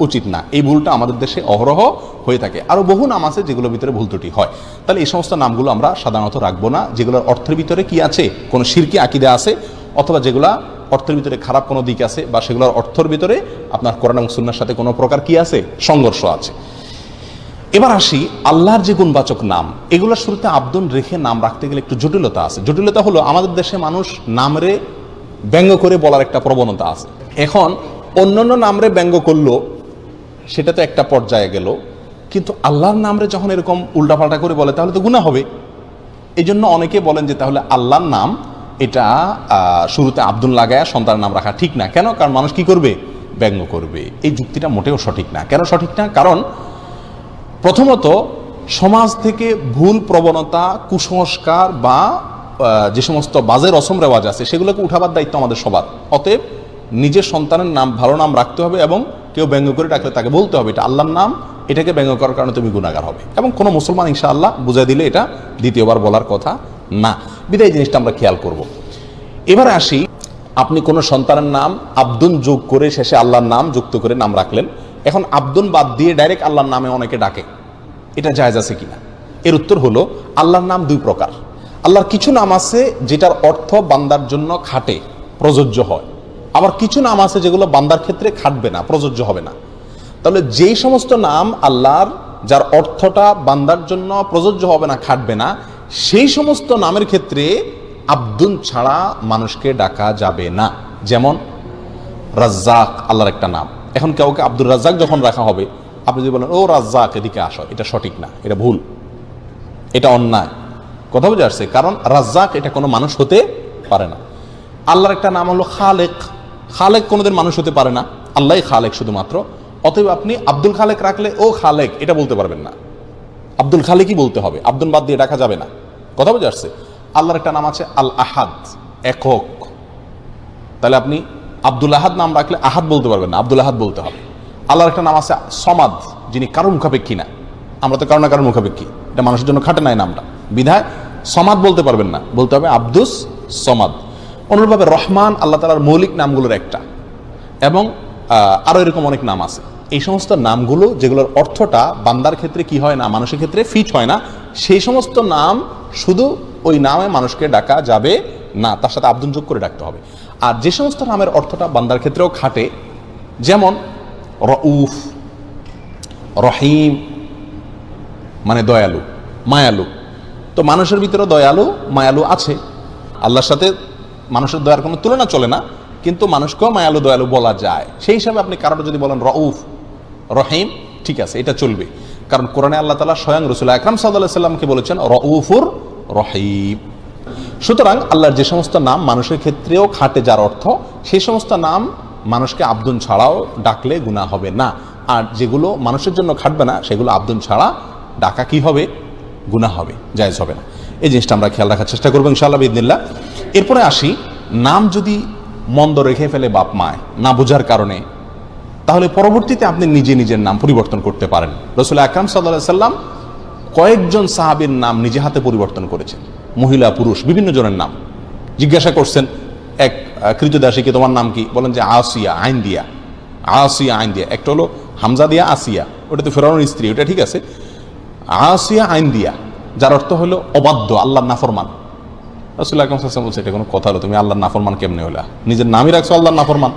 উচিত না। এই ভুলটা আমাদের দেশে অহরহ হয়ে থাকে। আরো বহু নাম আছে যেগুলোর ভিতরে ভুল ত্রুটি হয়। তাহলে এই সমস্ত নামগুলো আমরা সাধারণত রাখবো না, যেগুলোর অর্থের ভিতরে কি আছে, কোনো শিরকি আকীদা আছে, অথবা যেগুলা অর্থের ভিতরে খারাপ কোনো দিক আছে, বা সেগুলোর অর্থের ভিতরে আপনার কোরআন এবং সুন্নাহর সাথে কোনো প্রকার কি আছে, সংঘর্ষ আছে। এবার আসি আল্লাহর যে গুণবাচক নাম, এগুলোর শুরুতে আব্দুন রেখে নাম রাখতে গেলে একটু জটিলতা আছে। জটিলতা হলো আমাদের দেশে মানুষ নামরে ব্যঙ্গ করে বলার একটা প্রবণতা আছে। এখন অন্যান্য নামরে ব্যঙ্গ করলো, সেটা তো একটা পর্যায়ে গেল, কিন্তু আল্লাহর নামরে যখন এরকম উল্টাপাল্টা করে বলে, তাহলে তো গুনাহ হবে। এই জন্য অনেকে বলেন যে তাহলে আল্লাহর নাম এটা শুরুতে আব্দুল লাগায়া সন্তানের নাম রাখা ঠিক না। কেন? কারণ মানুষ কি করবে? ব্যঙ্গ করবে। এই যুক্তিটা মোটেও সঠিক না। কেন সঠিক না? কারণ প্রথমত সমাজ থেকে ভুল প্রবণতা, কুসংস্কার বা যে সমস্ত বাজে রসম রেওয়াজ আছে, সেগুলোকে উঠাবার দায়িত্ব আমাদের সবার। অতএব নিজের সন্তানের নাম, ভালো নাম রাখতে হবে, এবং কেউ ব্যঙ্গ করে ডাকলে তাকে বলতে হবে এটা আল্লাহর নাম, এটাকে ব্যঙ্গ করার কারণে তুমি গুনাহগার হবে। এবং কোনো মুসলমান ইনশাআল্লাহ বুঝাই দিলে এটা দ্বিতীয়বার বলার কথা না। বিদায় জিনিসটা আমরা খেয়াল করব। এবারে আসি, আপনি কোনো সন্তানের নাম আব্দুন যোগ করে শেষে আল্লাহর নাম যুক্ত করে নাম রাখলেন। এখন আব্দুন বাদ দিয়ে ডাইরেক্ট আল্লাহর নামে অনেকে ডাকে, এটা জায়েজ আছে কিনা? এর উত্তর হলো আল্লাহর নাম দুই প্রকার। আল্লাহর কিছু নাম আছে যেটার অর্থ বান্দার জন্য খাটে, প্রযোজ্য হয়, আবার কিছু নাম আছে যেগুলো বান্দার ক্ষেত্রে খাটবে না, প্রযোজ্য হবে না। তাহলে যেই সমস্ত নাম আল্লাহর যার অর্থটা বান্দার জন্য প্রযোজ্য হবে না, খাটবে না, সেই সমস্ত নামের ক্ষেত্রে আব্দুন ছাড়া মানুষকে ডাকা যাবে না। যেমন রাজ্জাক আল্লাহর একটা নাম। এখন কাউকে আব্দুর রাজ্জাক যখন রাখা হবে, আপনি যদি বলেন ও রাজ্জাক এদিকে আসো, এটা সঠিক না, এটা ভুল, এটা অন্যায়। কথা বুঝে আসছে? কারণ রাজ্জাক এটা কোনো মানুষ হতে পারে না। আল্লাহর একটা নাম হলো খালেক। খালেক কোনোদিন মানুষ হতে পারে না, আল্লাহই খালেক শুধুমাত্র। অতএব আপনি আব্দুল খালেক রাখলে ও খালেক এটা বলতে পারবেন না। আব্দুল খালিকই বলতে হবে, আব্দুল বাদ দিয়ে ডাকা যাবে না। কথা বুঝে আসছে? আল্লাহর একটা নাম আছে আল আহাদ, একক। তাহলে আপনি আব্দুল আহাদ নাম রাখলে আহাদ বলতে পারবেন না, আব্দুল আহাদ বলতে হবে। আল্লাহর একটা নাম আছে সমাদ, যিনি কারোর মুখাপেক্ষী না। আমরা তো কারো না কারোর মুখাপেক্ষী, এটা মানুষের জন্য খাটে নাই নামটা, বিধায় সমাদ বলতে পারবেন না, বলতে হবে আব্দুস সমাদ। অনুরূপভাবে রহমান আল্লাহ তাআলার মৌলিক নামগুলোর একটা, এবং আরো এরকম অনেক নাম আছে। এই সমস্ত নামগুলো যেগুলোর অর্থটা বান্দার ক্ষেত্রে কি হয় না, মানুষের ক্ষেত্রে ফিট হয় না, সেই সমস্ত নাম শুধু ওই নামে মানুষকে ডাকা যাবে না, তার সাথে আব্দুল যোগ করে ডাকতে হবে। আর যে সমস্ত নামের অর্থটা বান্দার ক্ষেত্রেও খাটে, যেমন রউফ, রহিম মানে দয়ালু, মায়ালু। তো মানুষের ভিতরে দয়ালু মায়ালু আছে, আল্লাহর সাথে মানুষের দয়ার কোনো তুলনা চলে না, কিন্তু মানুষকেও মায়ালু দয়ালু বলা যায়। সেই হিসাবে আপনি কারোর যদি বলেন রউফ, রহিম, ঠিক আছে, এটা চলবে। কারণ কোরআনে আল্লাহ তাআলা স্বয়ং রাসূল আকরাম সাল্লাল্লাহু আলাইহি সাল্লামকে বলেছেন রউফুর রহিম। সুতরাং আল্লাহর যে সমস্ত নাম মানুষের ক্ষেত্রেও খাটে যার অর্থ, সেই সমস্ত নাম মানুষকে আব্দুন ছাড়াও ডাকলে গুনাহ হবে না। আর যেগুলো মানুষের জন্য খাটবে না, সেগুলো আব্দুন ছাড়া ডাকা কি হবে, গুনাহ হবে, জায়েজ হবে না। এই জিনিসটা আমরা খেয়াল রাখার চেষ্টা করবো ইনশাআল্লাহ বিইذনিল্লাহ। এরপরে আসি, নাম যদি মন্দ রেখে ফেলে বাপ মায় না বোঝার কারণে, তাহলে পরবর্তীতে আপনি নিজে নিজের নাম পরিবর্তন করতে পারেন। রাসূল আকরাম সাল্লাল্লাহু আলাইহি সাল্লাম কয়েকজন সাহাবীর নাম নিজে হাতে পরিবর্তন করেছেন, মহিলা পুরুষ বিভিন্ন জনের নাম। জিজ্ঞাসা করছেন এক কৃতদাসীকে, তোমার নাম কি? বলেন যে আসিয়া, আইন দিয়া, আসিয়া আইন দিয়া। একটা হলো হামজা দিয়া আসিয়া, ওটা তো ফেরাউনের স্ত্রী, ওটা ঠিক আছে। আসিয়া আইন দিয়া, যার অর্থ হলো অবাধ্য, আল্লাহর নাফরমান। রাসূল আকরাম সাল্লাল্লাহু আলাইহি ওয়াসাল্লাম বলছে, এটা কোনো কথা হলো? তুমি আল্লাহর নাফরমান কেমনে হলা? নিজের নামই রাখছো আল্লাহর নাফরমান,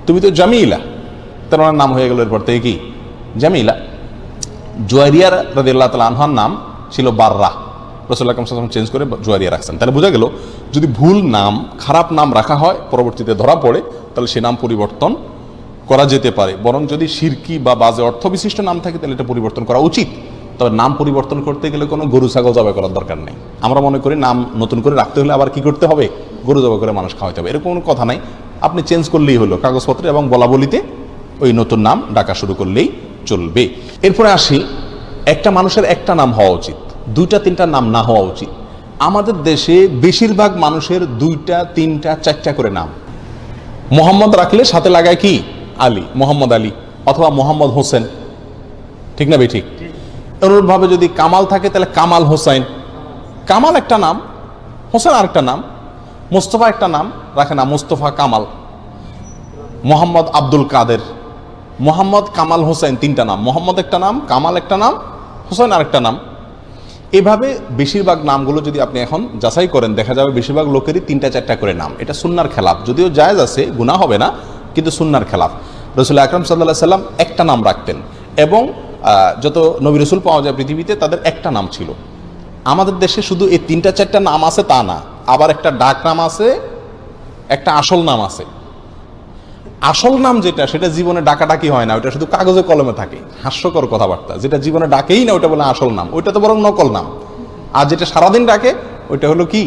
তুমি তো জামিলা। তার ওনার নাম হয়ে গেল এরপর থেকে কি? জামিলা। জুয়ারিয়া রাদিয়াল্লাহু তাআলা আনহার নাম ছিল বাররা, রাসূল আকরাম সাল্লাল্লাহু আলাইহি ওয়াসাল্লাম চেঞ্জ করে জুয়ারিয়া রাখছেন। তাহলে বোঝা গেল, যদি ভুল নাম, খারাপ নাম রাখা হয়, পরবর্তীতে ধরা পড়ে, তাহলে সে নাম পরিবর্তন করা যেতে পারে। বরং যদি শিরকি বা বাজে অর্থ বিশিষ্ট নাম থাকে, তাহলে এটা পরিবর্তন করা উচিত। তবে নাম পরিবর্তন করতে গেলে কোনো গরু ছাগল জবাই করার দরকার নেই। আমরা মনে করি নাম নতুন করে রাখতে হলে আবার কি করতে হবে, গরু জবাই করে মানুষ খাওয়াতে হবে, এরকম কোনো কথা নাই। আপনি চেঞ্জ করলেই হলো, কাগজপত্রে এবং বলা বলিতে ওই নতুন নাম ডাকা শুরু করলেই চলবে। এরপরে আসি, একটা মানুষের একটা নাম হওয়া উচিত, দুইটা তিনটা নাম না হওয়া উচিত। আমাদের দেশে বেশিরভাগ মানুষের দুইটা তিনটা চারটা করে নাম। মোহাম্মদ রাখলে সাথে লাগায় কি? আলী, মোহাম্মদ আলী, অথবা মোহাম্মদ হোসেন, ঠিক না ভাই? ঠিক। অনুরূপভাবে যদি কামাল থাকে, তাহলে কামাল হোসাইন। কামাল একটা নাম, হোসেন আরেকটা নাম, মোস্তফা একটা নাম রাখে না, মোস্তফা কামাল। মোহাম্মদ আব্দুল কাদের, মোহাম্মদ কামাল হোসেন, তিনটা নাম। মোহাম্মদ একটা নাম, কামাল একটা নাম, হোসেন আরেকটা নাম। এভাবে বেশিরভাগ নামগুলো যদি আপনি এখন যাচাই করেন, দেখা যাবে বেশিরভাগ লোকেরই তিনটা চারটা করে নাম। এটা সুন্নার খেলাফ, যদিও জায়েজ আছে, গুনাহ হবে না, কিন্তু সুন্নার খেলাফ। রাসূল আকরাম সাল্লাল্লাহু আলাইহি সাল্লাম একটা নাম রাখতেন, এবং যত নবী রাসূল পাওয়া যায় পৃথিবীতে, তাদের একটা নাম ছিল। আমাদের দেশে শুধু এই তিনটা চারটা নাম আছে তা না, আবার একটা ডাক নাম আছে, একটা আসল নাম আছে। আসল নাম যেটা, সেটা জীবনে ডাকাডাকি হয় না, ওটা শুধু কাগজে কলমে থাকে, হাস্যকর কথাবার্তা। যেটা জীবনে ডাকেই না, ওটা বলে আসল নাম, ওইটা তো বরং নকল নাম। আর যেটা সারাদিন ডাকে, ওইটা হলো কি?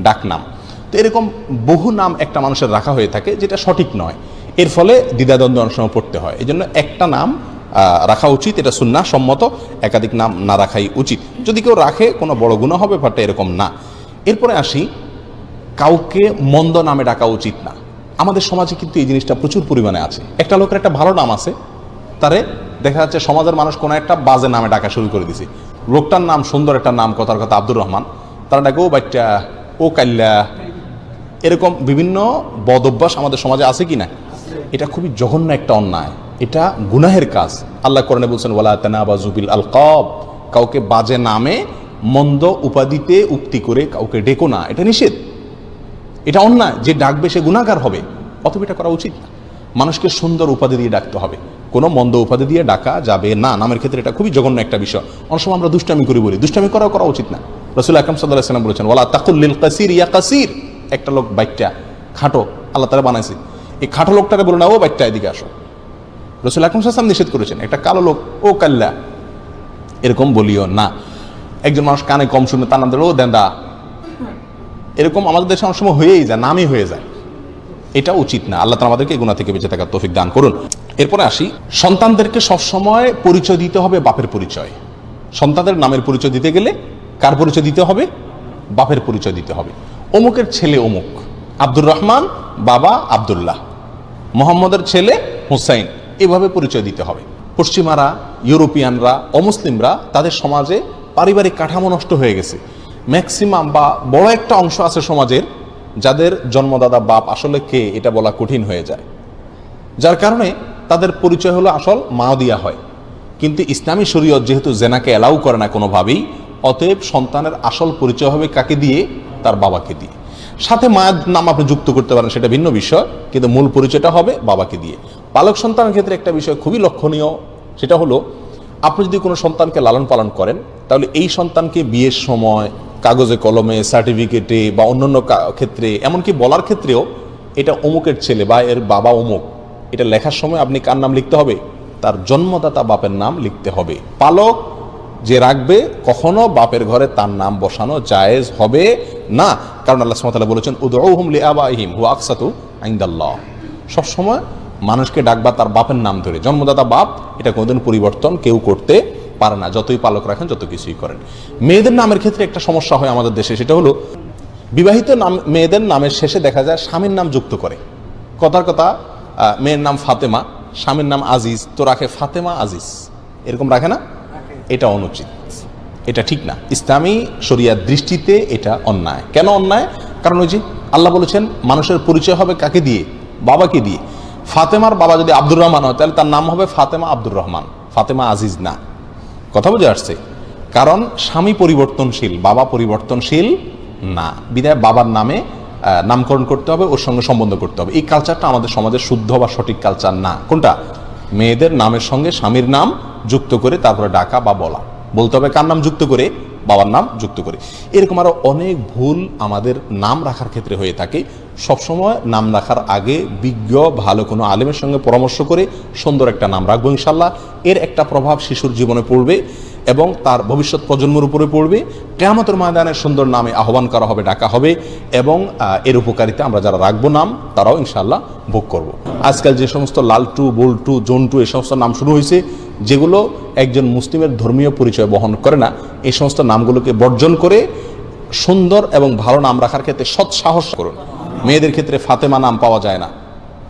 ডাক নাম। তো এরকম বহু নাম একটা মানুষের রাখা হয়ে থাকে, যেটা সঠিক নয়। এর ফলে দ্বিধাদ্বন্দ্ব অনেক সময় পড়তে হয়। এই জন্য একটা নাম রাখা উচিত, এটা সুন্নাহ সম্মত। একাধিক নাম না রাখাই উচিত। যদি কেউ রাখে, কোনো বড় গুনাহ হবে, ব্যাপারটা এরকম না। এরপরে আসি, কাউকে মন্দ নামে ডাকা উচিত না। আমাদের সমাজে কিন্তু এই জিনিসটা প্রচুর পরিমাণে আছে। একটা লোকের একটা ভালো নাম আছে, তারে দেখা যাচ্ছে সমাজের মানুষ কোনো একটা বাজে নামে ডাকা শুরু করে দিছে। লোকটার নাম সুন্দর একটা নাম, কথার কথা আব্দুর রহমান, তারা ডাকে ও বাচ্চা, ও কাল্লা। এরকম বিভিন্ন বদ অভ্যাস আমাদের সমাজে আছে কি না? এটা খুবই জঘন্য একটা অন্যায়, এটা গুনাহের কাজ। আল্লাহ কোরআনে বলছেন, ওয়ালা তানাবাযু বিল আলকাব, কাউকে বাজে নামে মন্দ উপাধিতে উক্তি করে কাউকে ডেকো না, এটা নিষেধ, এটা অন্যায়। যে ডাকবে সে গুনাহগার হবে, অথবা এটা করা উচিত না। মানুষকে সুন্দর উপাধি দিয়ে ডাকতে হবে, কোনো মন্দ উপাধি দিয়ে ডাকা যাবে না। নামের ক্ষেত্রে এটা খুবই জঘন্য একটা বিষয়। অনেক সময় আমরা দুষ্টামি করি বলি, দুষ্টামি করা উচিত না। রাসূল আকরাম সাল্লাল্লাহু আলাইহি ওয়াসাল্লাম বলেছেন, ওয়ালা তাকুল লিল কাসির ইয়া কাসির। একটা লোক বাইটটা খাটো, আল্লাহ তাআলা বানাইছে, এই খাটো লোকটারে বলো না ও বাইটটা এদিকে আসো। রাসূল আকরাম সাল্লাল্লাহু আলাইহি ওয়াসাল্লাম নিষেধ করেছেন। একটা কালো লোক, ও কাল্লা, এরকম বলিও না। একজন মানুষ কানে কম শুনে তার নাম দিল ও দেন্দা, এরকম আমাদের দেশে অনেক সময় হয়েই যায়, নামই হয়ে যায়। এটা উচিত না। আল্লাহ তাআলা আমাদেরকে এই গুনাহ থেকে বেঁচে থাকার তৌফিক দান করুন। এরপরে আসি, সন্তানদেরকে সবসময় পরিচয় দিতে হবে বাপের পরিচয়। সন্তানদের নামের পরিচয় দিতে গেলে কার পরিচয় দিতে হবে? বাপের পরিচয় দিতে হবে। অমুকের ছেলে অমুক, আব্দুর রহমান বাবা আব্দুল্লাহ, মোহাম্মদের ছেলে হুসাইন, এভাবে পরিচয় দিতে হবে। পশ্চিমারা, ইউরোপিয়ানরা, অমুসলিমরা তাদের সমাজে পারিবারিক কাঠামো নষ্ট হয়ে গেছে। ম্যাক্সিমাম বা বড় একটা অংশ আছে সমাজের যাদের জন্মদাতা বাপ আসলে কে এটা বলা কঠিন হয়ে যায়, যার কারণে তাদের পরিচয় হলো আসল মাও দিয়া হয়। কিন্তু ইসলামী শরীয়ত যেহেতু জেনাকে অ্যালাউ করে না কোনোভাবেই, অতএব সন্তানের আসল পরিচয় হবে কাকে দিয়ে? তার বাবাকে দিয়ে। সাথে মায়ের নাম আপনি যুক্ত করতে পারেন, সেটা ভিন্ন বিষয়, কিন্তু মূল পরিচয়টা হবে বাবাকে দিয়ে। পালক সন্তানের ক্ষেত্রে একটা বিষয় খুবই লক্ষণীয়, সেটা হলো আপনি যদি কোনো সন্তানকে লালন পালন করেন, তাহলে এই সন্তানকে বিয়ের সময় কাগজে কলমে, সার্টিফিকেটে বা অন্যান্য ক্ষেত্রে, এমনকি বলার ক্ষেত্রেও এটা অমুকের ছেলে বা এর বাবা অমুক, এটা লেখার সময় আপনি কার নাম লিখতে হবে? তার জন্মদাতা বাপের নাম লিখতে হবে। পালক যে রাখবে কখনো বাপের ঘরে তার নাম বসানো জায়েজ হবে না, কারণ আল্লাহ সুবহানাহু ওয়া তাআলা বলেছেন উদউহুম লিআবাইহিম হুয়া আকসাতু ইনদাল্লাহ। সবসময় মানুষকে ডাকবা তার বাপের নাম ধরে। জন্মদাতা বাপ এটা কোনোদিন পরিবর্তন কেউ করতে পারে না, যতই পালক রাখেন, যত কিছুই করেন। মেয়েদের নামের ক্ষেত্রে একটা সমস্যা হয় আমাদের দেশে, সেটা হলো বিবাহিত মেয়েদের নামের শেষে দেখা যায় স্বামীর নাম যুক্ত করে। কথার কথা, মেয়ের নাম ফাতেমা, স্বামীর নাম আজিজ, তো রাখে ফাতেমা আজিজ, এরকম রাখে না? এটা অনুচিত, এটা ঠিক না। ইসলামী শরিয়ার দৃষ্টিতে এটা অন্যায়। কেন অন্যায়? কারণ ওই যে আল্লাহ বলেছেন মানুষের পরিচয় হবে কাকে দিয়ে? বাবাকে দিয়ে। ফাতেমার বাবা যদি আব্দুর রহমান হয়, তাহলে তার নাম হবে ফাতেমা আব্দুর রহমান, ফাতেমা আজিজ না। কথা বুঝে আসছে? কারণ স্বামী পরিবর্তনশীল, বাবা পরিবর্তনশীল না, বিধায় বাবার নামে নামকরণ করতে হবে, ওর সঙ্গে সম্বন্ধ করতে হবে। এই কালচারটা আমাদের সমাজের শুদ্ধ বা সঠিক কালচার না। কোনটা? মেয়েদের নামের সঙ্গে স্বামীর নাম যুক্ত করে তারপরে ডাকা বা বলা। বলতে হবে কার নাম যুক্ত করে? বাবার নাম যুক্ত করে। এরকম আরো অনেক ভুল আমাদের নাম রাখার ক্ষেত্রে হয়ে থাকে। সবসময় নাম রাখার আগে বিজ্ঞ ভালো কোনো আলেমের সঙ্গে পরামর্শ করে সুন্দর একটা নাম রাখবো ইনশাল্লাহ। এর একটা প্রভাব শিশুর জীবনে পড়বে এবং তার ভবিষ্যৎ প্রজন্মের উপরে পড়বে। কিয়ামতের ময়দানে সুন্দর নামে আহ্বান করা হবে, ডাকা হবে, এবং এর উপকারিতা আমরা যারা রাখবো নাম, তারাও ইনশাল্লাহ ভোগ করব। আজকাল যে সমস্ত লালটু, বল্টু, জন্টু এই সমস্ত নাম শুরু হয়েছে, যেগুলো একজন মুসলিমের ধর্মীয় পরিচয় বহন করে না, এই সমস্ত নামগুলোকে বর্জন করে সুন্দর এবং ভালো নাম রাখার ক্ষেত্রে সৎসাহস করুন। মেয়েদের ক্ষেত্রে ফাতেমা নাম পাওয়া যায় না,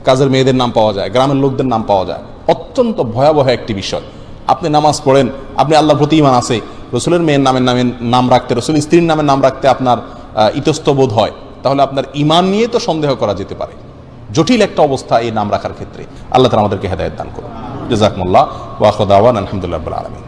কাজের মেয়েদের নাম পাওয়া যায়, গ্রামের লোকদের নাম পাওয়া যায়। অত্যন্ত ভয়াবহ একটি বিষয়। আপনি নামাজ পড়েন, আপনি আল্লাহর প্রতি ঈমান আছে, রসুলের মেয়ের নাম রাখতে, রসুল স্ত্রীর নামের নাম রাখতে আপনার ইতস্তবোধ হয়, তাহলে আপনার ঈমান নিয়ে তো সন্দেহ করা যেতে পারে। জটিল একটা অবস্থা এই নাম রাখার ক্ষেত্রে। আল্লাহ তাআলা আমাদেরকে হেদায়েত দান করুন। জাযাকুমুল্লাহ ওয়া আখিরু দাওয়ানা আলহামদুলিল্লাহি রাব্বিল আলামিন।